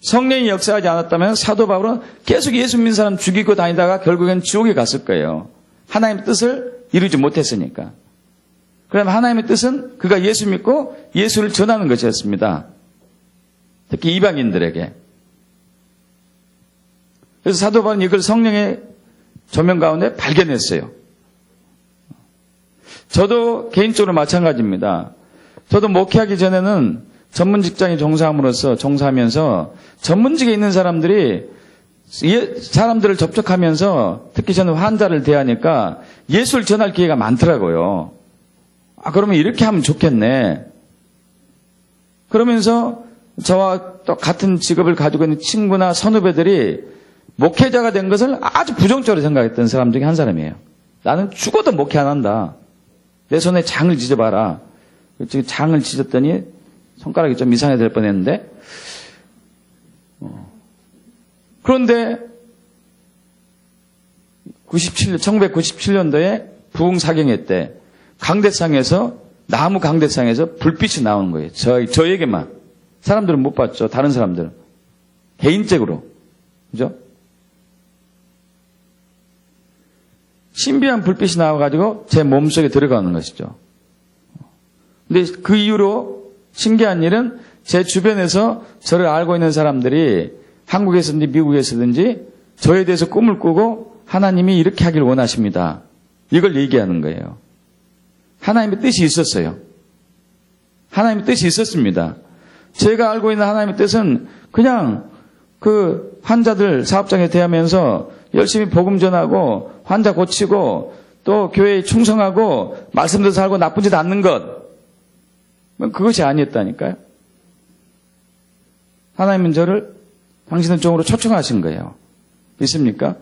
성령이 역사하지 않았다면 사도 바울은 계속 예수 믿는 사람 죽이고 다니다가 결국엔 지옥에 갔을 거예요. 하나님의 뜻을 이루지 못했으니까. 그러면 하나님의 뜻은 그가 예수 믿고 예수를 전하는 것이었습니다. 특히 이방인들에게. 그래서 사도 바울은 이걸 성령의 조명 가운데 발견했어요. 저도 개인적으로 마찬가지입니다. 저도 목회하기 전에는 전문 직장에 종사하면서 전문직에 있는 사람들을 접촉하면서 특히 저는 환자를 대하니까 예수를 전할 기회가 많더라고요. 그러면 이렇게 하면 좋겠네. 그러면서 저와 또 같은 직업을 가지고 있는 친구나 선후배들이 목회자가 된 것을 아주 부정적으로 생각했던 사람 중에 한 사람이에요. 나는 죽어도 목회 안 한다. 내 손에 장을 찢어봐라. 지금 장을 찢었더니 손가락이 좀 이상해질 뻔했는데. 그런데 1997년도에 부흥사경회 때 강대상에서 나무 강대상에서 불빛이 나오는 거예요. 저에게만. 사람들은 못 봤죠. 다른 사람들은. 개인적으로. 그죠? 신비한 불빛이 나와가지고 제 몸속에 들어가는 것이죠. 근데 그 이후로 신기한 일은 제 주변에서 저를 알고 있는 사람들이 한국에서든지 미국에서든지 저에 대해서 꿈을 꾸고 하나님이 이렇게 하길 원하십니다. 이걸 얘기하는 거예요. 하나님의 뜻이 있었어요. 하나님의 뜻이 있었습니다. 제가 알고 있는 하나님의 뜻은 그냥 그 환자들 사업장에 대하면서 열심히 복음 전하고 환자 고치고 또 교회에 충성하고 말씀대로 살고 나쁜 짓 않는 것. 그것이 아니었다니까요. 하나님은 저를 당신의 종으로 초청하신 거예요. 믿습니까?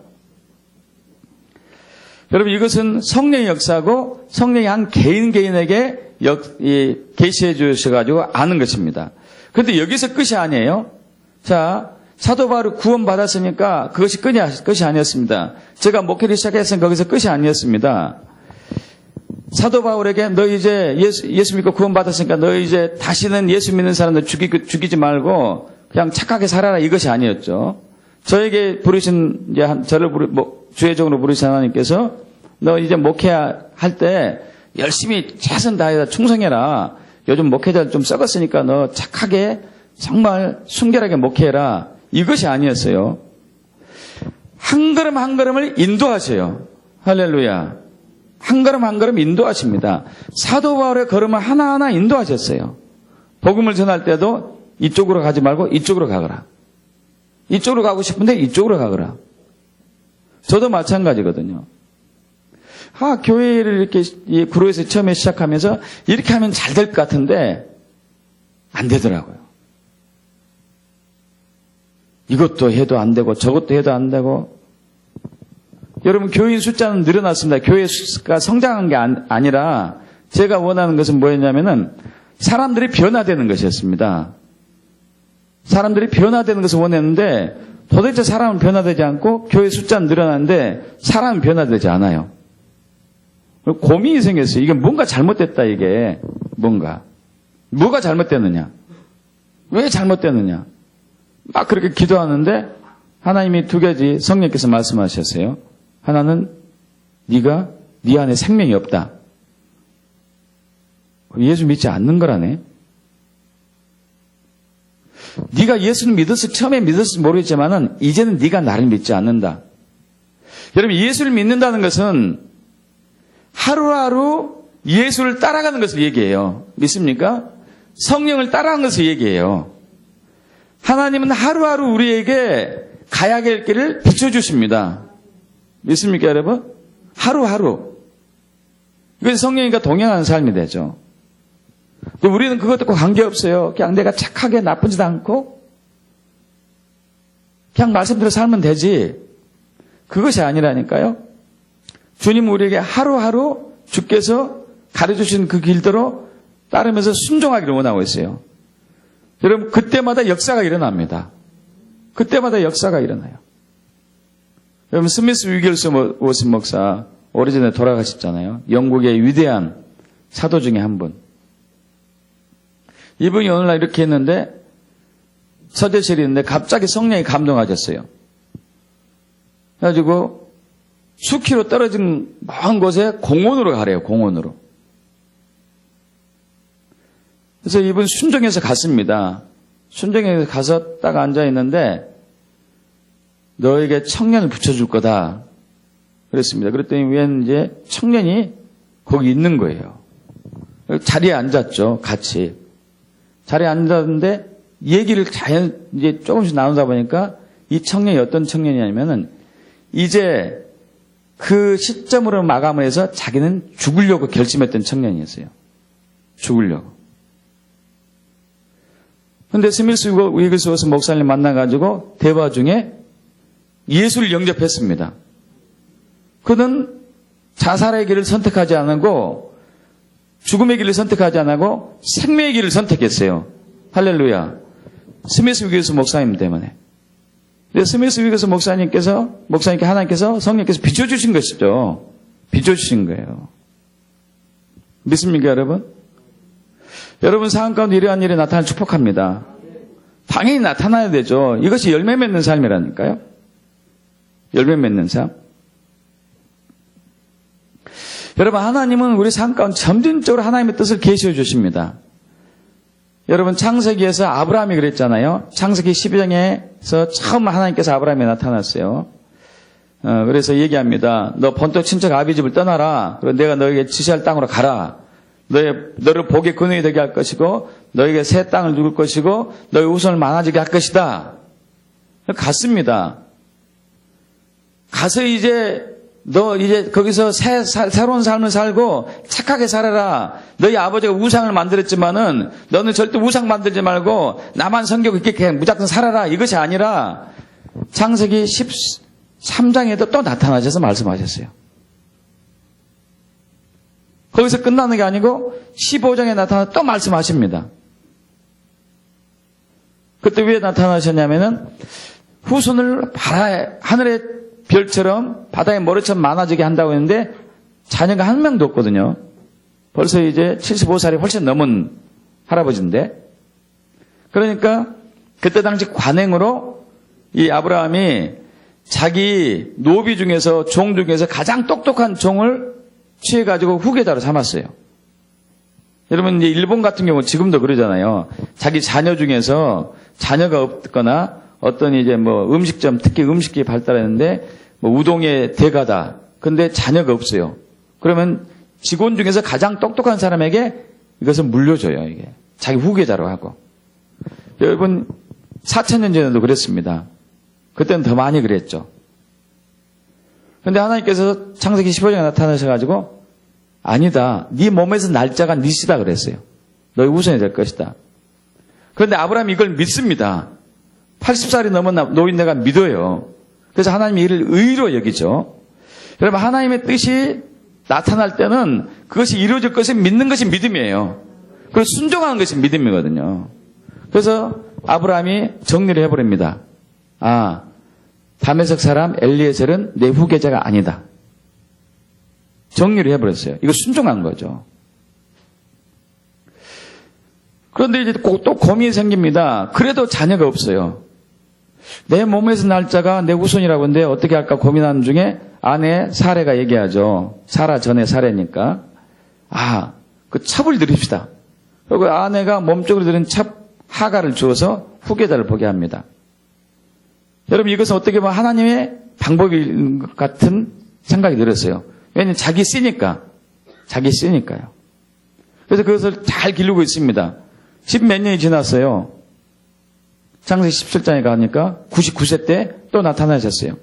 여러분, 이것은 성령의 역사고 성령이 한 개인에게 계시해 주셔가지고 아는 것입니다. 그런데 여기서 끝이 아니에요. 자, 사도 바울이 구원받았으니까 그것이 끝이 아니었습니다. 제가 목회를 시작했으면 거기서 끝이 아니었습니다. 사도 바울에게 너 이제 예수 믿고 구원받았으니까 너 이제 다시는 예수 믿는 사람들 죽이지 말고 그냥 착하게 살아라 이것이 아니었죠. 저에게 부르신 이제 저를 주혜적으로 부르신 하나님께서 너 이제 목회할 때 열심히 최선 다해서 충성해라. 요즘 목회자들 좀 썩었으니까 너 착하게 정말 순결하게 목회해라. 이것이 아니었어요. 한 걸음 한 걸음을 인도하세요. 할렐루야. 한 걸음 한 걸음 인도하십니다. 사도 바울의 걸음을 하나하나 인도하셨어요. 복음을 전할 때도 이쪽으로 가지 말고 이쪽으로 가거라. 이쪽으로 가고 싶은데 이쪽으로 가거라. 저도 마찬가지거든요. 교회를 이렇게 구로에서 처음에 시작하면서 이렇게 하면 잘 될 것 같은데 안 되더라고요. 이것도 해도 안 되고 저것도 해도 안 되고. 여러분 교인 숫자는 늘어났습니다. 교회 수가 성장한 게 아니라 제가 원하는 것은 뭐였냐면은 사람들이 변화되는 것이었습니다. 사람들이 변화되는 것을 원했는데 도대체 사람은 변화되지 않고 교회 숫자는 늘어나는데 사람은 변화되지 않아요. 고민이 생겼어요. 이게 뭔가 잘못됐다 이게. 뭐가 잘못됐느냐. 왜 잘못됐느냐. 막 그렇게 기도하는데 하나님이 두 가지 성령께서 말씀하셨어요. 하나는 네가 네 안에 생명이 없다. 예수 믿지 않는 거라네. 네가 예수를 처음에 믿었을지 모르겠지만은 이제는 네가 나를 믿지 않는다. 여러분 예수를 믿는다는 것은 하루하루 예수를 따라가는 것을 얘기해요. 믿습니까? 성령을 따라가는 것을 얘기해요. 하나님은 하루하루 우리에게 가야 될 길을 비춰주십니다. 믿습니까, 여러분? 하루하루. 그래서 성령님과 동행하는 삶이 되죠. 우리는 그것도 꼭 관계없어요. 그냥 내가 착하게 나쁘지도 않고 그냥 말씀대로 살면 되지. 그것이 아니라니까요. 주님은 우리에게 하루하루 주께서 가르쳐주신 그 길대로 따르면서 순종하기를 원하고 있어요. 여러분 그때마다 역사가 일어납니다. 그때마다 역사가 일어나요. 여러분 스미스 위겔스 워슨 목사 오래전에 돌아가셨잖아요. 영국의 위대한 사도 중에 한 분. 이분이 오늘날 이렇게 했는데 서재실이 있는데 갑자기 성령이 감동하셨어요. 그래가지고 수키로 떨어진 먼 곳에 공원으로 가래요. 공원으로. 그래서 이분 순종해서 갔습니다. 순종해서 가서 딱 앉아있는데 너에게 청년을 붙여줄 거다. 그랬습니다. 그랬더니 웬 이제 청년이 거기 있는 거예요. 자리에 앉았죠. 같이. 자리에 앉았는데 얘기를 이제 조금씩 나누다 보니까 이 청년이 어떤 청년이냐면은 이제 그 시점으로 마감을 해서 자기는 죽으려고 결심했던 청년이었어요. 죽으려고. 근데 스미스 위글스워스 목사님 만나가지고 대화 중에 예수를 영접했습니다. 그는 자살의 길을 선택하지 않고 죽음의 길을 선택하지 않고 생명의 길을 선택했어요. 할렐루야. 스미스 위글스 목사님 때문에. 스미스 위글스 목사님께 하나님께서 성령께서 비춰주신 것이죠. 비춰주신 거예요. 믿습니까, 여러분? 여러분 삶 가운데 이러한 일이 나타나면 축복합니다. 당연히 나타나야 되죠. 이것이 열매 맺는 삶이라니까요. 열매 맺는 삶. 여러분 하나님은 우리 삶 가운데 점진적으로 하나님의 뜻을 계시해 주십니다. 여러분 창세기에서 아브라함이 그랬잖아요. 창세기 12장에서 처음 하나님께서 아브라함에 나타났어요. 그래서 얘기합니다. 너 본토 친척 아비 집을 떠나라. 그리고 내가 너에게 지시할 땅으로 가라. 너를 복의 근원이 되게 할 것이고 너에게 새 땅을 누릴 것이고 너의 후손을 많아지게 할 것이다. 갔습니다. 가서 너 이제 거기서 새로운 삶을 살고 착하게 살아라. 너희 아버지가 우상을 만들었지만은 너는 절대 우상 만들지 말고 나만 섬기고 이렇게 무작정 살아라. 이것이 아니라 창세기 13장에도 또 나타나셔서 말씀하셨어요. 거기서 끝나는 게 아니고 15장에 나타나 또 말씀하십니다. 그때 왜 나타나셨냐면은 후손을 하늘의 별처럼 바다의 모래처럼 많아지게 한다고 했는데 자녀가 한 명도 없거든요. 벌써 이제 75살이 훨씬 넘은 할아버지인데, 그러니까 그때 당시 관행으로 이 아브라함이 자기 노비 중에서 종 중에서 가장 똑똑한 종을 취해가지고 후계자로 삼았어요. 여러분 이제 일본 같은 경우 지금도 그러잖아요. 자기 자녀 중에서 자녀가 없거나 어떤 이제 뭐 음식점, 특히 음식이 발달했는데 뭐 우동의 대가다. 근데 자녀가 없어요. 그러면 직원 중에서 가장 똑똑한 사람에게 이것을 물려줘요. 이게 자기 후계자로 하고. 여러분 4,000년 전에도 그랬습니다. 그때는 더 많이 그랬죠. 그런데 하나님께서 창세기 15장에 나타나셔가지고 아니다. 네 몸에서 날짜가 니시다 그랬어요. 너희 후손이 될 것이다. 그런데 아브라함이 이걸 믿습니다. 80살이 넘은 노인네가 믿어요. 그래서 하나님이 이를 의로 여기죠. 여러분 하나님의 뜻이 나타날 때는 그것이 이루어질 것을 믿는 것이 믿음이에요. 그리고 순종하는 것이 믿음이거든요. 그래서 아브라함이 정리를 해버립니다. 아, 다메섹 사람 엘리에셀은 내 후계자가 아니다. 정리를 해버렸어요. 이거 순종한 거죠. 그런데 이제 또 고민이 생깁니다. 그래도 자녀가 없어요. 내 몸에서 날짜가 내 후손이라고 하는데 어떻게 할까 고민하는 중에 아내 사레가 얘기하죠. 사라 전에 사레니까. 아, 그 첩을 드립시다. 그리고 아내가 몸쪽으로 들인 첩 하가를 주어서 후계자를 보게 합니다. 여러분 이것은 어떻게 보면 하나님의 방법인 것 같은 생각이 들었어요. 왜냐하면 자기 쓰니까요. 그래서 그것을 잘 기르고 있습니다. 10몇 년이 지났어요. 창세기 17장에 가니까 99세 때 또 나타나셨어요.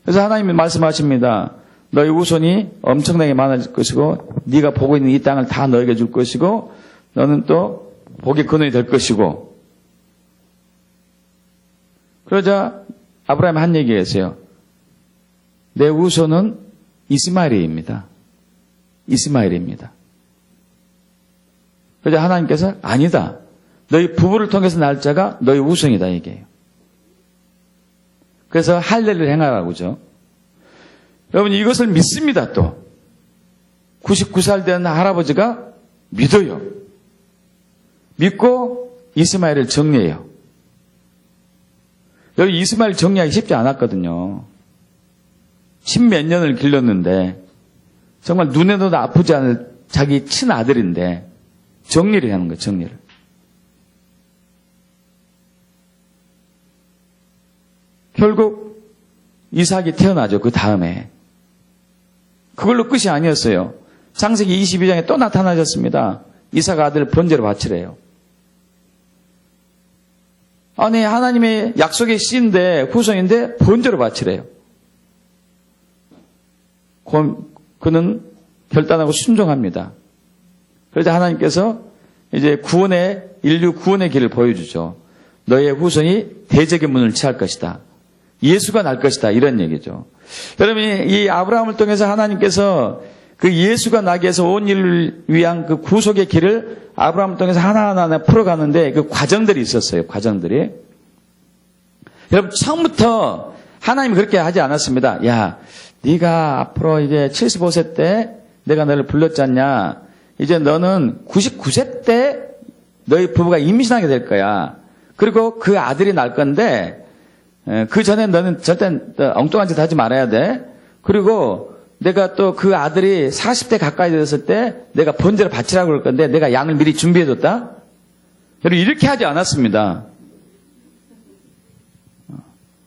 그래서 하나님이 말씀하십니다. 너희 후손이 엄청나게 많아질 것이고 네가 보고 있는 이 땅을 다 너에게 줄 것이고 너는 또 복의 근원이 될 것이고. 그러자 아브라함이 한 얘기가 있어요. 내 후손은 이스마엘입니다. 그러자 하나님께서 아니다. 너희 부부를 통해서 날짜가 너희 후손이다 얘기해요. 그래서 할례를 행하라고 그러죠. 여러분 이것을 믿습니다. 또 99살 된 할아버지가 믿어요. 믿고 이스마엘을 정리해요. 여기 이스마엘 정리하기 쉽지 않았거든요. 10몇 년을 길렀는데 정말 눈에도 아프지 않을 자기 친아들인데 정리를 하는 거예요. 정리를. 결국 이삭이 태어나죠. 그 다음에. 그걸로 끝이 아니었어요. 창세기 22장에 또 나타나셨습니다. 이삭 아들 번제로 바치래요. 아니 하나님의 약속의 씨인데 후손인데 번제로 바치래요. 그는 결단하고 순종합니다. 그래서 하나님께서 이제 인류 구원의 길을 보여주죠. 너의 후손이 대적의 문을 취할 것이다. 예수가 날 것이다. 이런 얘기죠. 여러분 이 아브라함을 통해서 하나님께서 그 예수가 나게 해서 온 인류를 위한 그 구속의 길을 아브라함을 통해서 하나하나 풀어가는데 그 과정들이 있었어요. 과정들이. 여러분 처음부터 하나님이 그렇게 하지 않았습니다. 야, 네가 앞으로 이제 75세 때 내가 너를 불렀지 않냐. 이제 너는 99세 때 너희 부부가 임신하게 될 거야. 그리고 그 아들이 날 건데 그 전에 너는 절대 엉뚱한 짓 하지 말아야 돼. 그리고 내가 또 그 아들이 40대 가까이 됐을 때 내가 번제를 바치라고 그럴 건데 내가 양을 미리 준비해뒀다. 여러분 이렇게 하지 않았습니다.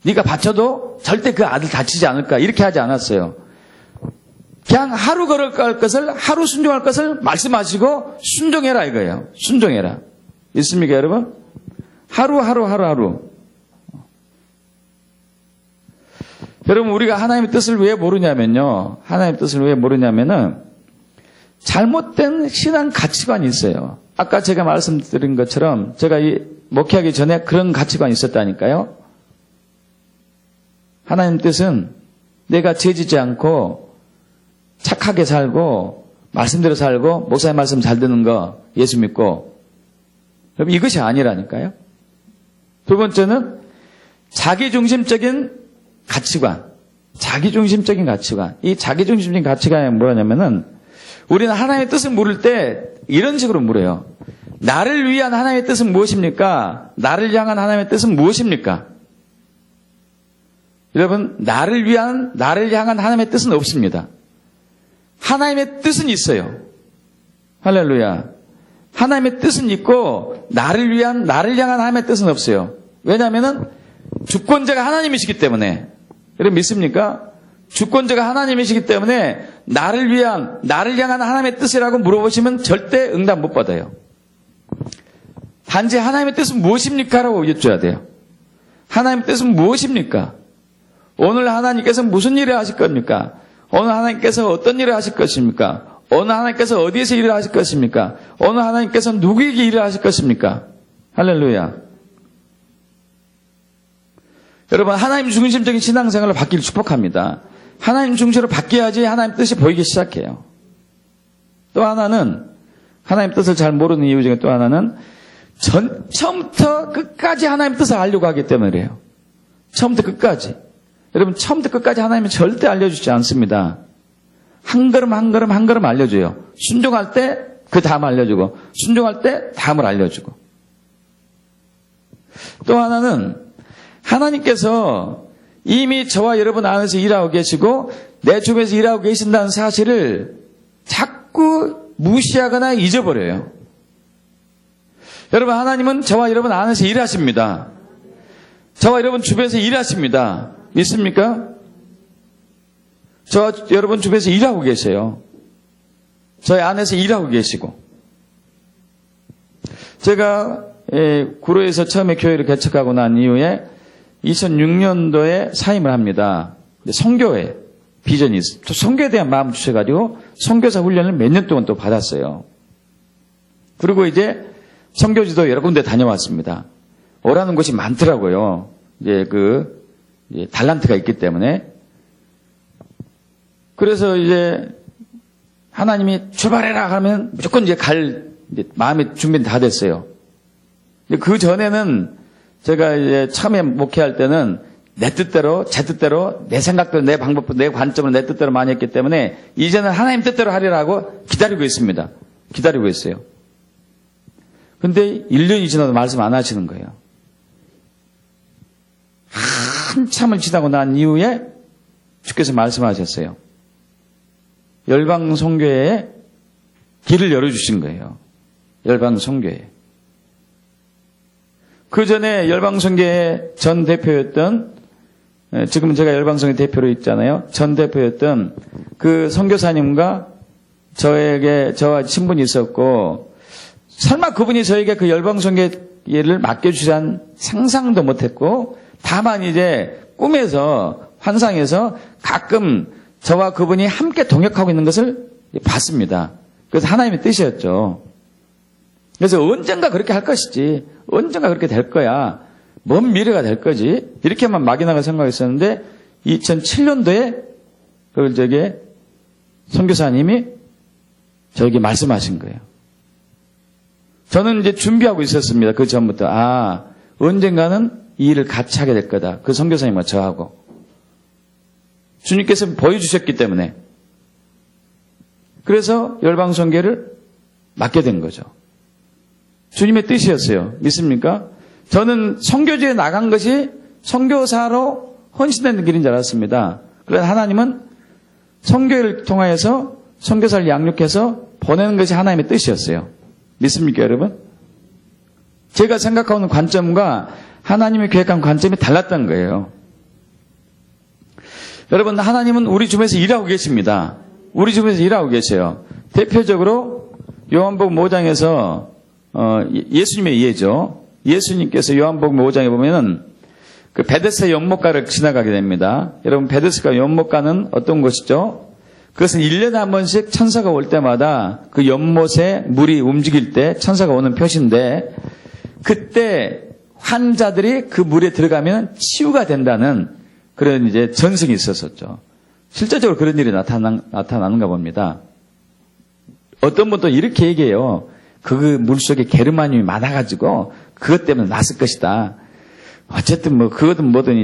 네가 바쳐도 절대 그 아들 다치지 않을까 이렇게 하지 않았어요. 그냥 하루 걸어갈 것을 하루 순종할 것을 말씀하시고 순종해라 이거예요. 순종해라. 있습니까 여러분? 하루. 여러분 우리가 하나님의 뜻을 왜 모르냐면요. 하나님의 뜻을 왜 모르냐면은 잘못된 신앙 가치관이 있어요. 아까 제가 말씀드린 것처럼 제가 목회하기 전에 그런 가치관이 있었다니까요. 하나님 뜻은 내가 죄짓지 않고 착하게 살고 말씀대로 살고 목사의 말씀 잘 듣는 거 예수 믿고 여러분 이것이 아니라니까요. 두 번째는 자기중심적인 가치관. 자기중심적인 가치관. 이 자기중심적인 가치관이 뭐냐면은 우리는 하나님의 뜻을 물을 때 이런 식으로 물어요. 나를 위한 하나님의 뜻은 무엇입니까? 나를 향한 하나님의 뜻은 무엇입니까? 여러분, 나를 향한 하나님의 뜻은 없습니다. 하나님의 뜻은 있어요. 할렐루야. 하나님의 뜻은 있고 나를 향한 하나님의 뜻은 없어요. 왜냐하면은 주권자가 하나님이시기 때문에. 여러분 믿습니까? 주권자가 하나님이시기 때문에 나를 향한 하나님의 뜻이라고 물어보시면 절대 응답 못 받아요. 단지 하나님의 뜻은 무엇입니까? 라고 여쭤야 돼요. 하나님의 뜻은 무엇입니까? 오늘 하나님께서 무슨 일을 하실 겁니까? 오늘 하나님께서 어떤 일을 하실 것입니까? 오늘 하나님께서 어디에서 일을 하실 것입니까? 오늘 하나님께서 누구에게 일을 하실 것입니까? 할렐루야. 여러분, 하나님 중심적인 신앙생활을 받기를 축복합니다. 하나님 중심으로 바뀌어야지 하나님 뜻이 보이기 시작해요. 또 하나는 하나님 뜻을 잘 모르는 이유 중에 또 하나는 처음부터 끝까지 하나님 뜻을 알려고 하기 때문에 그래요. 처음부터 끝까지. 여러분, 처음부터 끝까지 하나님은 절대 알려주지 않습니다. 한 걸음 한 걸음 한 걸음 알려줘요. 순종할 때 그 다음 알려주고, 순종할 때 다음을 알려주고. 또 하나는 하나님께서 이미 저와 여러분 안에서 일하고 계시고 내 주변에서 일하고 계신다는 사실을 자꾸 무시하거나 잊어버려요. 여러분, 하나님은 저와 여러분 안에서 일하십니다. 저와 여러분 주변에서 일하십니다. 믿습니까? 저와 여러분 주변에서 일하고 계세요. 저희 안에서 일하고 계시고. 제가 구로에서 처음에 교회를 개척하고 난 이후에 2006년도에 사임을 합니다. 선교회 비전이 있어요. 선교에 대한 마음을 주셔가지고 선교사 훈련을 몇 년 동안 또 받았어요. 그리고 이제 선교지도 여러 군데 다녀왔습니다. 오라는 곳이 많더라고요. 이제 달란트가 있기 때문에. 그래서 이제 하나님이 출발해라 하면 무조건 이제 마음의 준비는 다 됐어요. 그 전에는 제가 이제 처음에 목회할 때는 내 뜻대로, 제 뜻대로, 내 생각대로, 내 방법대로, 내 관점으로 내 뜻대로 많이 했기 때문에 이제는 하나님 뜻대로 하리라고 기다리고 있습니다. 기다리고 있어요. 근데 1년이 지나도 말씀 안 하시는 거예요. 한참을 지나고 난 이후에 주께서 말씀하셨어요. 열방 선교회에 길을 열어주신 거예요. 열방 선교회. 그 전에 열방 선교회 전 대표였던, 지금은 제가 열방 선교회 대표로 있잖아요. 전 대표였던 그 선교사님과 저와 친분이 있었고, 설마 그분이 저에게 그 열방 선교회를 맡겨주시란 상상도 못했고, 다만 이제 꿈에서 환상에서 가끔 저와 그분이 함께 동역하고 있는 것을 봤습니다. 그래서 하나님의 뜻이었죠. 그래서 언젠가 그렇게 할 것이지, 언젠가 그렇게 될 거야, 먼 미래가 될 거지, 이렇게만 막연하게 생각했었는데 2007년도에 그걸 선교사님이 저에게 말씀하신 거예요. 저는 이제 준비하고 있었습니다. 그 전부터. 언젠가는 이 일을 같이 하게 될 거다. 그 선교사님과 저하고. 주님께서 보여주셨기 때문에. 그래서 열방선교를 맡게 된 거죠. 주님의 뜻이었어요. 믿습니까? 저는 선교지에 나간 것이 선교사로 헌신되는 길인 줄 알았습니다. 그래서 하나님은 선교를 통하여서 선교사를 양육해서 보내는 것이 하나님의 뜻이었어요. 믿습니까, 여러분? 제가 생각하는 관점과 하나님이 계획한 관점이 달랐던 거예요. 여러분, 하나님은 우리 주변에서 일하고 계십니다. 우리 주변에서 일하고 계세요. 대표적으로 요한복음 5장에서 예수님의 예죠. 예수님께서 요한복음 5장에 보면은 그 베데스다 연못가를 지나가게 됩니다. 여러분, 베데스다 연못가는 어떤 곳이죠? 그것은 1년에 한 번씩 천사가 올 때마다 그 연못에 물이 움직일 때 천사가 오는 표시인데, 그때 환자들이 그 물에 들어가면 치유가 된다는 그런 이제 전승이 있었었죠. 실제적으로 그런 일이 나타나는가 봅니다. 어떤 분도 이렇게 얘기해요. 그 물 속에 게르마늄이 많아가지고 그것 때문에 났을 것이다. 어쨌든 뭐 그거든 뭐든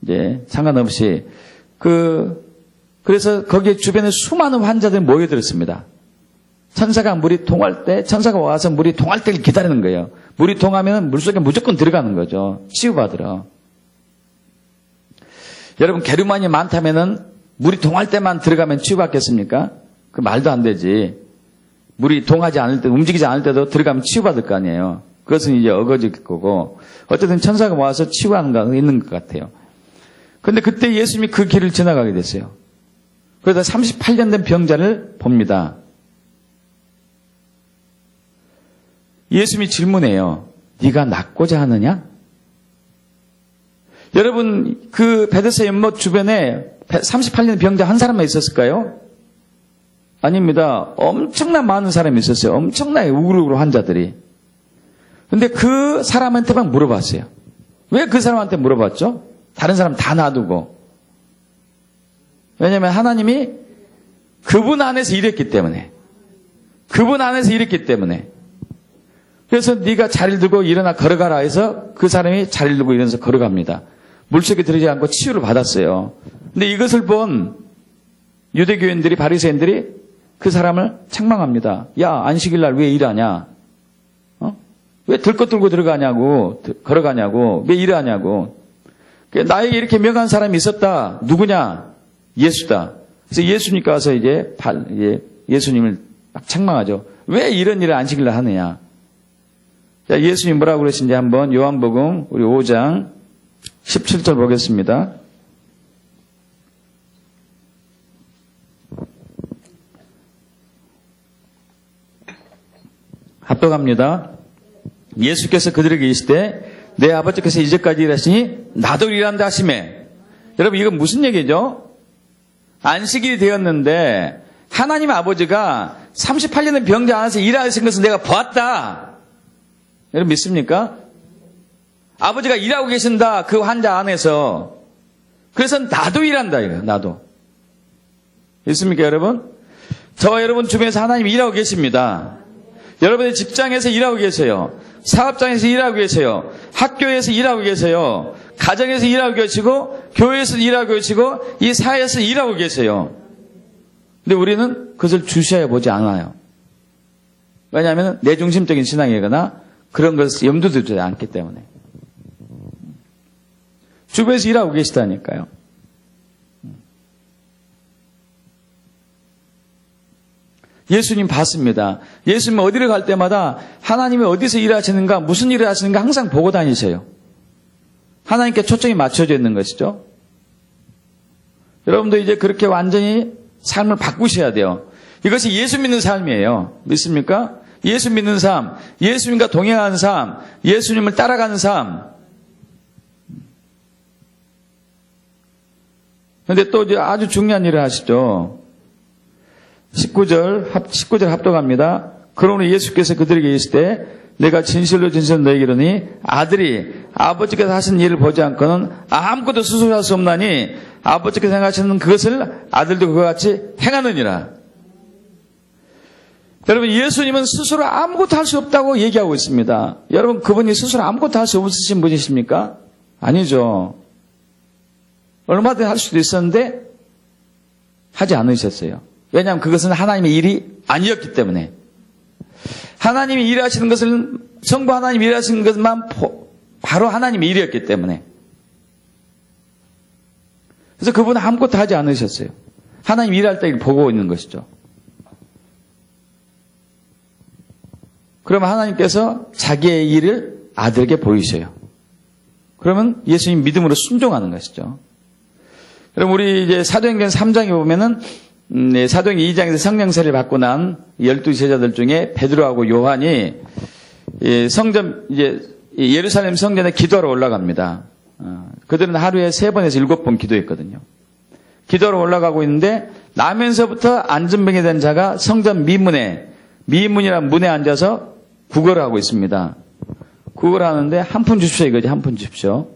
이제 상관없이 그래서 거기에 주변에 수많은 환자들이 모여들었습니다. 천사가 물이 동할 때, 천사가 와서 물이 동할 때를 기다리는 거예요. 물이 동하면 물속에 무조건 들어가는 거죠. 치유받으러. 여러분, 게르만이 많다면은 물이 동할 때만 들어가면 치유받겠습니까? 그 말도 안 되지. 물이 동하지 않을 때, 움직이지 않을 때도 들어가면 치유받을 거 아니에요. 그것은 이제 어거질 거고. 어쨌든 천사가 와서 치유하는 거 있는 것 같아요. 그런데 그때 예수님이 그 길을 지나가게 됐어요. 그러다 38년 된 병자를 봅니다. 예수님이 질문해요. 네가 낫고자 하느냐? 여러분, 그 베데스다 연못 주변에 38년 병자 한 사람만 있었을까요? 아닙니다. 엄청난 많은 사람이 있었어요. 엄청나게 우글우글 환자들이. 근데 그 사람한테만 물어봤어요. 왜 그 사람한테 물어봤죠? 다른 사람 다 놔두고. 왜냐하면 하나님이 그분 안에서 일했기 때문에. 그분 안에서 일했기 때문에. 그래서 네가 자리를 들고 일어나 걸어가라 해서 그 사람이 자리를 들고 일어나서 걸어갑니다. 물속에 들어가지 않고 치유를 받았어요. 근데 이것을 본 유대교인들이, 바리새인들이 그 사람을 책망합니다. 야, 안식일 날 왜 일하냐? 왜 들것 들고 들어가냐고, 걸어가냐고, 왜 일하냐고. 나에게 이렇게 명한 사람이 있었다. 누구냐? 예수다. 그래서 예수님께 와서 이제 예수님을 막 책망하죠. 왜 이런 일을 안식일 날 하느냐? 자, 예수님 뭐라고 그러신지 한번 요한복음 우리 5장 17절 보겠습니다. 합독합니다. 예수께서 그들에게 이르시되 내 아버지께서 이제까지 일하시니 나도 일한다 하시매. 여러분 이건 무슨 얘기죠? 안식일이 되었는데 하나님 아버지가 38년의 병자 안에서 일하신 것을 내가 보았다. 여러분 믿습니까? 아버지가 일하고 계신다. 그 환자 안에서. 그래서 나도 일한다. 이거 나도. 믿습니까 여러분? 저와 여러분 주변에서 하나님이 일하고 계십니다. 여러분의 직장에서 일하고 계세요. 사업장에서 일하고 계세요. 학교에서 일하고 계세요. 가정에서 일하고 계시고 교회에서 일하고 계시고 이 사회에서 일하고 계세요. 근데 우리는 그것을 주시해 보지 않아요. 왜냐하면 내중심적인 신앙이거나 그런 것을 염두 두지 않기 때문에. 주변에서 일하고 계시다니까요. 예수님 봤습니다. 예수님 어디를 갈 때마다 하나님이 어디서 일하시는가, 무슨 일을 하시는가 항상 보고 다니셔요. 하나님께 초점이 맞춰져 있는 것이죠. 여러분도 이제 그렇게 완전히 삶을 바꾸셔야 돼요. 이것이 예수 믿는 삶이에요. 믿습니까? 예수 믿는 삶, 예수님과 동행하는 삶, 예수님을 따라가는 삶. 그런데 또 이제 아주 중요한 일을 하시죠. 19절 합독합니다. 그러므로 예수께서 그들에게 이르시되 내가 진실로 너에게 이르니 아들이 아버지께서 하신 일을 보지 않고는 아무것도 스스로 할 수 없나니 아버지께서 행하시는 그것을 아들도 그와 같이 행하느니라. 여러분 예수님은 스스로 아무것도 할 수 없다고 얘기하고 있습니다. 여러분 그분이 스스로 아무것도 할 수 없으신 분이십니까? 아니죠. 얼마든지 할 수도 있었는데 하지 않으셨어요. 왜냐하면 그것은 하나님의 일이 아니었기 때문에. 하나님이 일하시는 것을, 성부 하나님이 일하시는 것만 바로 하나님의 일이었기 때문에. 그래서 그분은 아무것도 하지 않으셨어요. 하나님 일할 때 보고 있는 것이죠. 그러면 하나님께서 자기의 일을 아들에게 보이셔요. 그러면 예수님 믿음으로 순종하는 것이죠. 여러분 우리 이제 사도행전 3장에 보면은 사도행전 2장에서 성령세를 받고 난 12제자들 중에 베드로하고 요한이 성전 이제 예루살렘 성전에 기도하러 올라갑니다. 그들은 하루에 3번에서 7번 기도했거든요. 기도하러 올라가고 있는데 나면서부터 안전병이 된 자가 성전 미문이라는 문에 앉아서 구걸을 하고 있습니다. 구걸을 하는데 한 푼 주십시오 이거지. 한 푼 주십시오.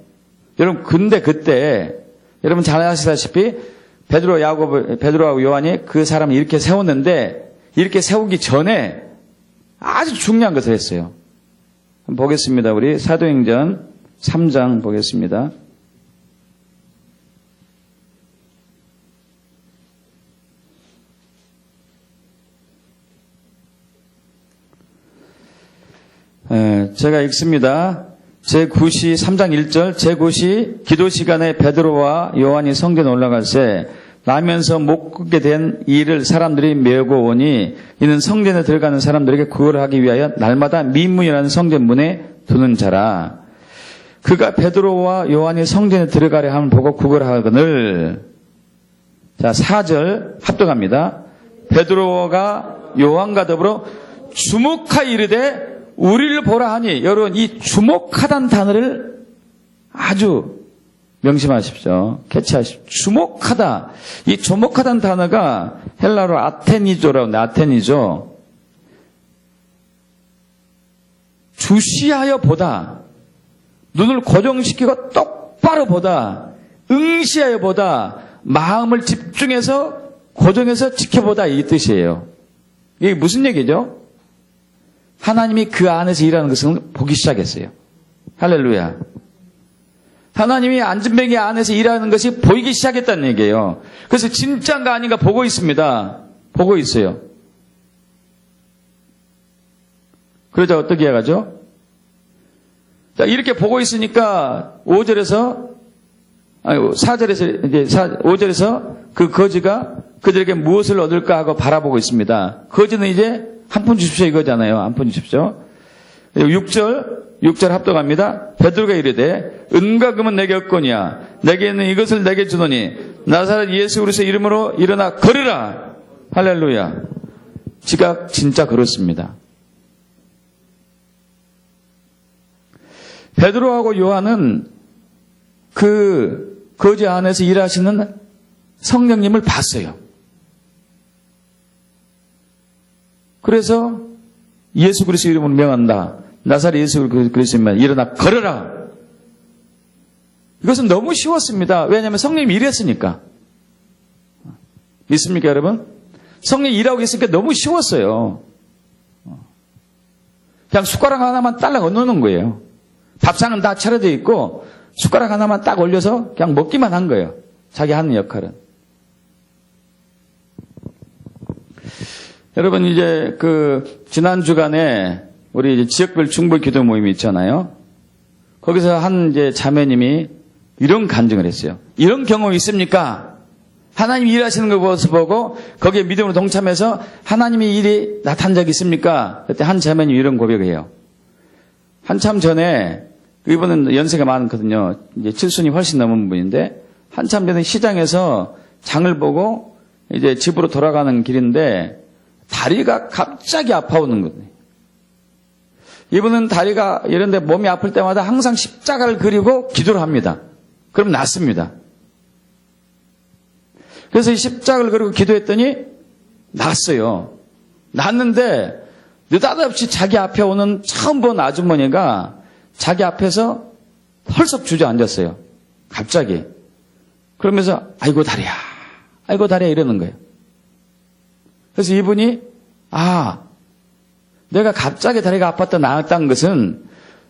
여러분 근데 그때 여러분 잘 아시다시피 베드로하고 요한이 그 사람을 이렇게 세웠는데 이렇게 세우기 전에 아주 중요한 것을 했어요. 보겠습니다. 우리 사도행전 3장 보겠습니다. 제가 읽습니다. 제9시 3장 1절 제9시 기도 시간에 베드로와 요한이 성전에 올라갈새 나면서 못 걷게 된 이를 사람들이 메고 오니 이는 성전에 들어가는 사람들에게 구걸을 하기 위하여 날마다 민문이라는 성전 문에 두는 자라. 그가 베드로와 요한이 성전에 들어가려 함을 보고 구걸하거늘. 자, 4절 합독합니다. 베드로가 요한과 더불어 주목하여 이르되 우리를 보라 하니. 여러분, 이 주목하다는 단어를 아주 명심하십시오. 캐치하십시오. 주목하다. 이 주목하다는 단어가 헬라로 아테니조라고 하는데, 아테니조. 주시하여 보다. 눈을 고정시키고 똑바로 보다. 응시하여 보다. 마음을 집중해서 고정해서 지켜보다. 이 뜻이에요. 이게 무슨 얘기죠? 하나님이 그 안에서 일하는 것을 보기 시작했어요. 할렐루야. 하나님이 안전뱅이 안에서 일하는 것이 보이기 시작했다는 얘기예요. 그래서 진짜인가 아닌가 보고 있습니다. 보고 있어요. 그러자 어떻게 해가죠? 자, 이렇게 보고 있으니까 4절에서 이제 5절에서 그 거지가 그들에게 무엇을 얻을까 하고 바라보고 있습니다. 거지는 이제 한 푼 주십시오 이거잖아요. 한 푼 주십시오. 6절 합독합니다. 베드로가 이르되 은과 금은 내게 없거니와 내게 있는 이것을 내게 주노니 나사렛 예수 그리스도의 이름으로 일어나 걸으라. 할렐루야. 지가 진짜 걸었습니다. 베드로하고 요한은 그 거지 안에서 일하시는 성령님을 봤어요. 그래서 예수 그리스도 이름으로 명한다. 나사렛 예수 그리스도면 일어나 걸어라. 이것은 너무 쉬웠습니다. 왜냐하면 성령님이 일했으니까. 믿습니까 여러분? 성령이 일하고 있으니까 너무 쉬웠어요. 그냥 숟가락 하나만 딸락 얹어놓은 거예요. 밥상은 다 차려져 있고 숟가락 하나만 딱 올려서 그냥 먹기만 한 거예요. 자기 하는 역할은. 여러분 이제 지난 주간에 우리 이제 지역별 중보 기도 모임이 있잖아요. 거기서 한 이제 자매님이 이런 간증을 했어요. 이런 경험이 있습니까? 하나님이 일하시는 걸 보고 거기에 믿음으로 동참해서 하나님의 일이 나타난 적이 있습니까? 그때 한 자매님이 이런 고백을 해요. 한참 전에 이분은 연세가 많거든요. 이제 칠순이 훨씬 넘은 분인데 한참 전에 시장에서 장을 보고 이제 집으로 돌아가는 길인데 다리가 갑자기 아파오는 거예요. 이분은 다리가 이런데 몸이 아플 때마다 항상 십자가를 그리고 기도를 합니다. 그럼 낫습니다. 그래서 이 십자가를 그리고 기도했더니 낫어요. 낫는데 느닷없이 자기 앞에 오는 처음 본 아주머니가 자기 앞에서 헐썩 주저앉았어요. 갑자기. 그러면서 아이고 다리야 이러는 거예요. 그래서 이분이 내가 갑자기 다리가 아팠다 나았다는 것은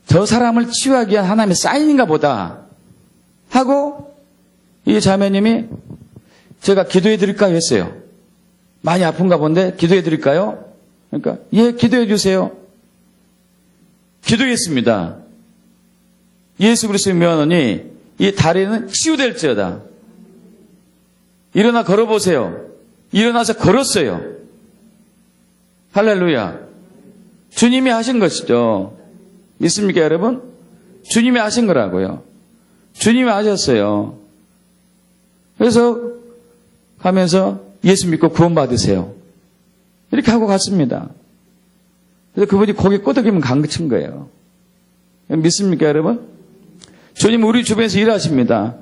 저 사람을 치유하기 위한 하나님의 사인인가 보다 하고 이 자매님이 제가 기도해 드릴까요 했어요. 많이 아픈가 본데 기도해 드릴까요? 그러니까 예 기도해 주세요. 기도했습니다. 예수 그리스도의 명하노니 이 다리는 치유될지어다. 일어나 걸어보세요. 일어나서 걸었어요. 할렐루야. 주님이 하신 것이죠. 믿습니까 여러분? 주님이 하신 거라고요. 주님이 하셨어요. 그래서 가면서 예수 믿고 구원받으세요. 이렇게 하고 갔습니다. 그래서 그분이 고개 끄덕이면 감친 거예요. 믿습니까 여러분? 주님 우리 주변에서 일하십니다.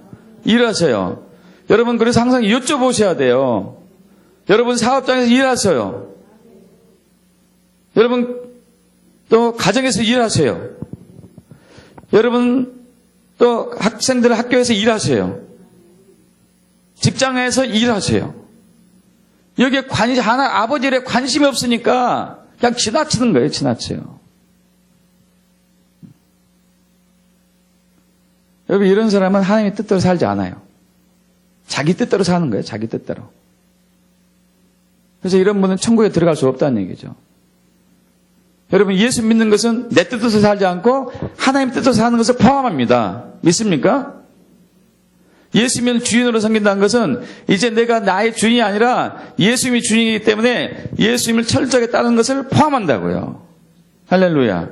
일하세요. 여러분 그래서 항상 여쭤보셔야 돼요. 여러분 사업장에서 일하세요. 여러분 또 가정에서 일하세요. 여러분 또 학생들 학교에서 일하세요. 직장에서 일하세요. 여기에 아버지에 관심이 없으니까 그냥 지나치는 거예요. 지나쳐요. 여러분, 이런 사람은 하나님의 뜻대로 살지 않아요. 자기 뜻대로 사는 거예요. 자기 뜻대로. 그래서 이런 분은 천국에 들어갈 수 없다는 얘기죠. 여러분, 예수 믿는 것은 내 뜻대로 살지 않고 하나님 뜻대로 사는 것을 포함합니다. 믿습니까? 예수님을 주인으로 섬긴다는 것은 이제 내가 나의 주인이 아니라 예수님이 주인이기 때문에 예수님을 철저하게 따르는 것을 포함한다고요. 할렐루야.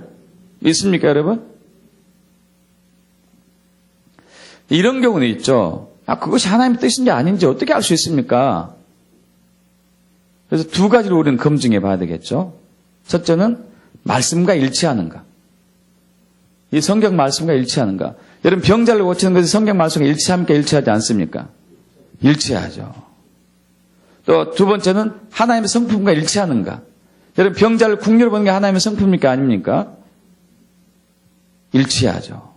믿습니까, 여러분? 이런 경우는 있죠. 그것이 하나님의 뜻인지 아닌지 어떻게 알 수 있습니까? 그래서 두 가지로 우리는 검증해 봐야 되겠죠. 첫째는 말씀과 일치하는가. 이 성경 말씀과 일치하는가. 여러분, 병자를 고치는 것이 성경 말씀과 일치합니까? 일치하지 않습니까? 일치하죠. 또 두 번째는 하나님의 성품과 일치하는가. 여러분, 병자를 국류로 보는 게 하나님의 성품입니까? 아닙니까? 일치하죠.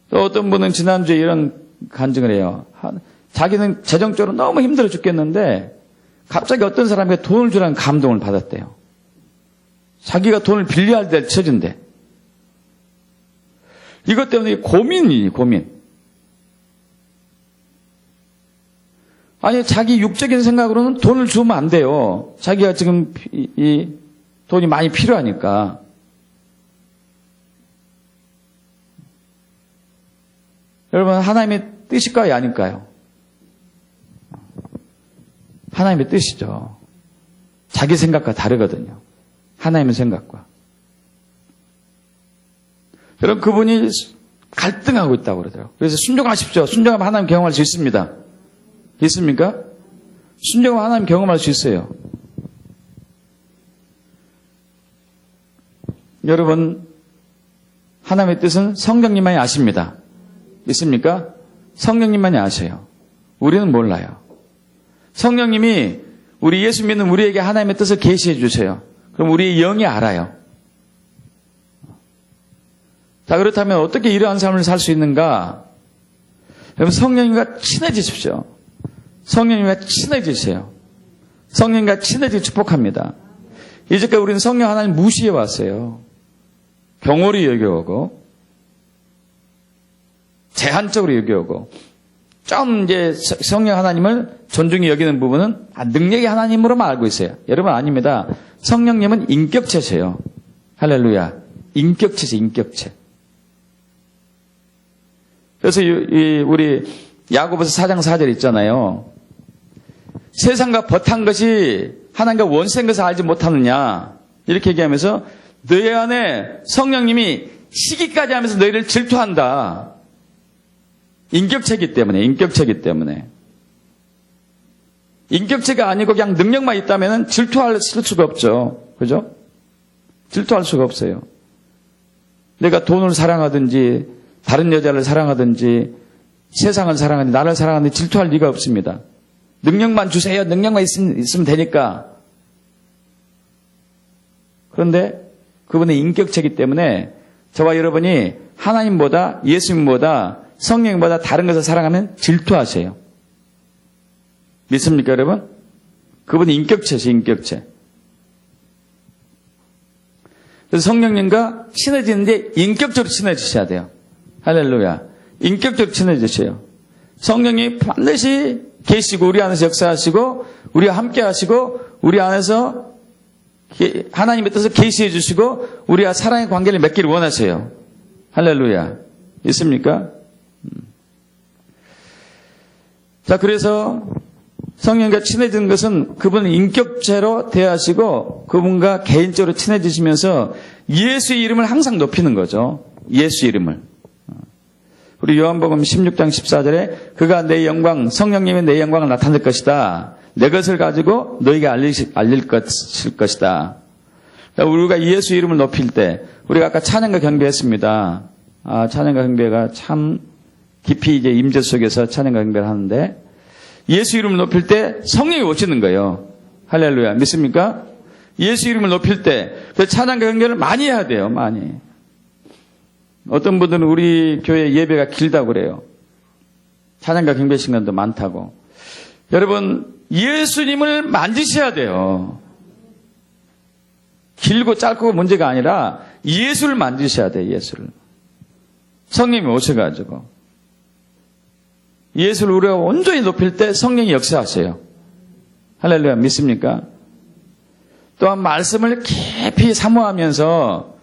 또 어떤 분은 지난주에 이런 간증을 해요. 자기는 재정적으로 너무 힘들어 죽겠는데 갑자기 어떤 사람에게 돈을 주라는 감동을 받았대요. 자기가 돈을 빌려야 될 처지인데. 이것 때문에 고민이에요, 고민. 아니, 자기 육적인 생각으로는 돈을 주면 안 돼요. 자기가 지금 이 돈이 많이 필요하니까. 여러분, 하나님의 뜻일까요, 아닐까요? 하나님의 뜻이죠. 자기 생각과 다르거든요. 하나님의 생각과. 여러분, 그분이 갈등하고 있다고 그러더라고요. 그래서 순종하십시오. 순종하면 하나님 경험할 수 있습니다. 있습니까? 순종하면 하나님 경험할 수 있어요. 여러분, 하나님의 뜻은 성령님만이 아십니다. 있습니까? 성령님만이 아셔요. 우리는 몰라요. 성령님이 우리 예수 믿는 우리에게 하나님의 뜻을 계시해 주세요. 그럼 우리의 영이 알아요. 자, 그렇다면 어떻게 이러한 삶을 살 수 있는가? 여러분, 성령님과 친해지십시오. 성령님과 친해지세요. 성령님과 친해지기 축복합니다. 이제까지 우리는 성령 하나님 무시해 왔어요. 경홀히 여겨오고 제한적으로 여겨오고 좀 이제 성령 하나님을 존중히 여기는 부분은 능력의 하나님으로만 알고 있어요. 여러분, 아닙니다. 성령님은 인격체세요. 할렐루야. 인격체세, 인격체. 그래서 우리 야고보서 4장 4절 있잖아요. 세상과 벗한 것이 하나님과 원수인 것을 알지 못하느냐. 이렇게 얘기하면서 너희 안에 성령님이 시기까지 하면서 너희를 질투한다. 인격체이기 때문에, 인격체이기 때문에. 인격체가 아니고 그냥 능력만 있다면 질투할 수가 없죠. 그죠? 질투할 수가 없어요. 내가 돈을 사랑하든지, 다른 여자를 사랑하든지, 세상을 사랑하든지, 나를 사랑하든지 질투할 리가 없습니다. 능력만 주세요. 능력만 있으면 되니까. 그런데 그분의 인격체이기 때문에 저와 여러분이 하나님보다, 예수님보다, 성령보다 다른 것을 사랑하면 질투하세요. 믿습니까, 여러분? 그분이 인격체죠, 인격체. 그래서 성령님과 친해지는데 인격적으로 친해지셔야 돼요. 할렐루야. 인격적으로 친해지셔요. 성령이 반드시 계시고 우리 안에서 역사하시고 우리와 함께 하시고 우리 안에서 하나님의 뜻을 계시해 주시고 우리와 사랑의 관계를 맺기를 원하세요. 할렐루야. 있습니까? 자, 그래서 성령과 친해지는 것은 그분을 인격체로 대하시고 그분과 개인적으로 친해지시면서 예수의 이름을 항상 높이는 거죠. 예수 이름을. 우리 요한복음 16장 14절에 그가 내 영광, 성령님이 내 영광을 나타낼 것이다. 내 것을 가지고 너에게 알릴 것이다. 우리가 예수 이름을 높일 때 우리가 아까 찬양과 경배했습니다. 찬양과 경배가 참 깊이 이제 임재 속에서 찬양과 경배를 하는데 예수 이름을 높일 때 성령이 오시는 거예요. 할렐루야. 믿습니까? 예수 이름을 높일 때 그 찬양과 경배를 많이 해야 돼요. 많이. 어떤 분들은 우리 교회 예배가 길다고 그래요. 찬양과 경배 시간도 많다고. 여러분, 예수님을 만지셔야 돼요. 길고 짧고 문제가 아니라 예수를 만드셔야 돼요. 예수를. 성령이 오셔가지고 예수를 우리가 온전히 높일 때 성령이 역사하세요. 할렐루야. 믿습니까? 또한 말씀을 깊이 사모하면서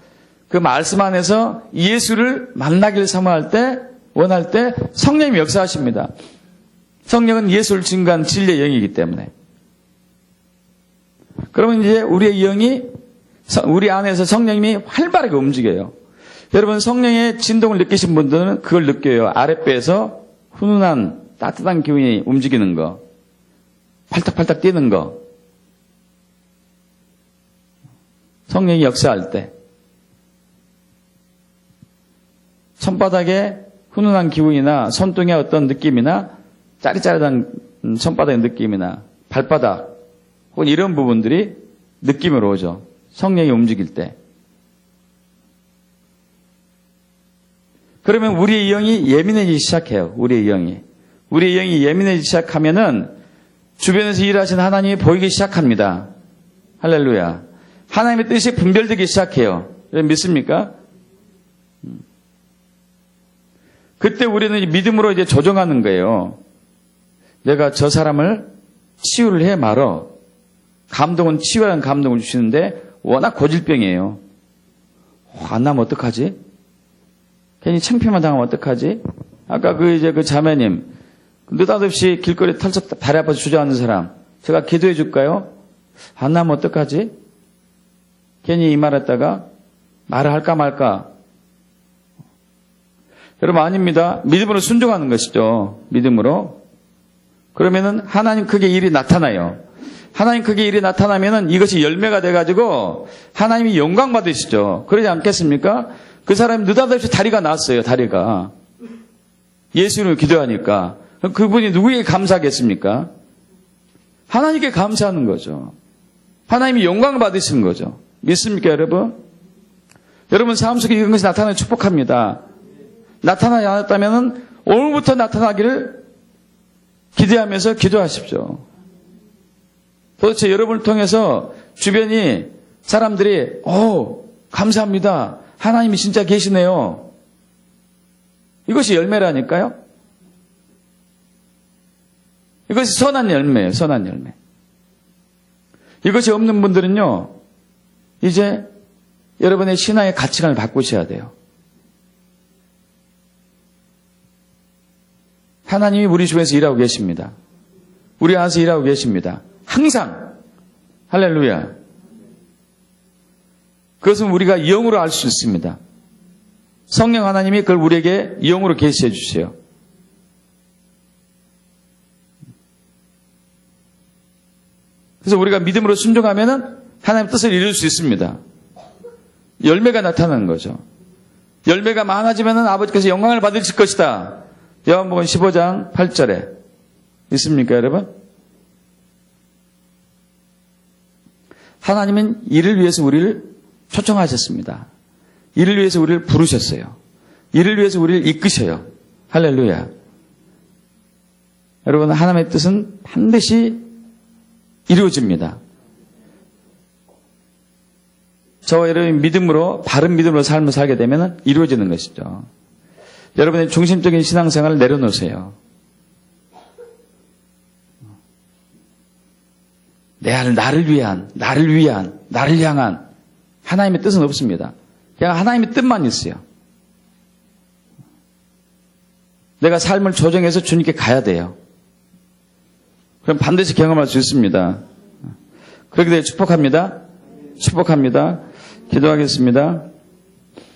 그 말씀 안에서 예수를 만나기를 사모할 때, 원할 때 성령이 역사하십니다. 성령은 예수를 증거한 진리의 영이기 때문에. 그러면 이제 우리의 영이, 우리 안에서 성령님이 활발하게 움직여요. 여러분 성령의 진동을 느끼신 분들은 그걸 느껴요. 아랫배에서 훈훈한 따뜻한 기운이 움직이는 거, 팔딱팔딱 뛰는 거. 성령이 역사할 때 손바닥에 훈훈한 기운이나 손등의 어떤 느낌이나 짜릿짜릿한 손바닥의 느낌이나 발바닥 혹은 이런 부분들이 느낌으로 오죠. 성령이 움직일 때. 그러면 우리의 영이 예민해지기 시작해요. 우리의 영이 예민해지기 시작하면은 주변에서 일하시는 하나님이 보이기 시작합니다. 할렐루야. 하나님의 뜻이 분별되기 시작해요. 믿습니까? 그때 우리는 믿음으로 이제 조정하는 거예요. 내가 저 사람을 치유를 해 말어. 감동은 치유라는 감동을 주시는데 워낙 고질병이에요. 안 나면 어떡하지? 괜히 창피만 당하면 어떡하지? 아까 그 자매님, 느닷없이 길거리 털썩 다리 아파서 주저앉는 사람, 제가 기도해 줄까요? 안 나면 어떡하지? 괜히 이 말했다가 말을 할까 말까. 여러분 아닙니다. 믿음으로 순종하는 것이죠. 믿음으로. 그러면은 하나님 크게 일이 나타나요. 하나님 크게 일이 나타나면은 이것이 열매가 돼가지고 하나님이 영광 받으시죠. 그러지 않겠습니까? 그 사람이 느닷없이 다리가 나왔어요. 다리가. 예수님을 기도하니까. 그분이 누구에게 감사하겠습니까? 하나님께 감사하는 거죠. 하나님이 영광을 받으시는 거죠. 믿습니까, 여러분? 여러분 삶 속에 이런 것이 나타나면 축복합니다. 나타나지 않았다면 오늘부터 나타나기를 기대하면서 기도하십시오. 도대체 여러분을 통해서 주변이 사람들이 감사합니다. 하나님이 진짜 계시네요. 이것이 열매라니까요. 이것이 선한 열매예요. 선한 열매. 이것이 없는 분들은요. 이제 여러분의 신앙의 가치관을 바꾸셔야 돼요. 하나님이 우리 주변에서 일하고 계십니다. 우리 안에서 일하고 계십니다. 항상. 할렐루야. 그것은 우리가 영으로 알 수 있습니다. 성령 하나님이 그걸 우리에게 영으로 계시해 주세요. 그래서 우리가 믿음으로 순종하면은 하나님의 뜻을 이룰 수 있습니다. 열매가 나타나는 거죠. 열매가 많아지면은 아버지께서 영광을 받으실 것이다. 요한복음 15장 8절에 있습니까, 여러분? 하나님은 이를 위해서 우리를 초청하셨습니다. 이를 위해서 우리를 부르셨어요. 이를 위해서 우리를 이끄셔요. 할렐루야. 여러분, 하나님의 뜻은 반드시 이루어집니다. 저와 여러분이 믿음으로, 바른 믿음으로 삶을 살게 되면 이루어지는 것이죠. 여러분의 중심적인 신앙생활을 내려놓으세요. 나를 위한, 나를 향한 하나님의 뜻은 없습니다. 그냥 하나님의 뜻만 있어요. 내가 삶을 조정해서 주님께 가야 돼요. 그럼 반드시 경험할 수 있습니다. 그렇게 되어 축복합니다. 축복합니다. 기도하겠습니다.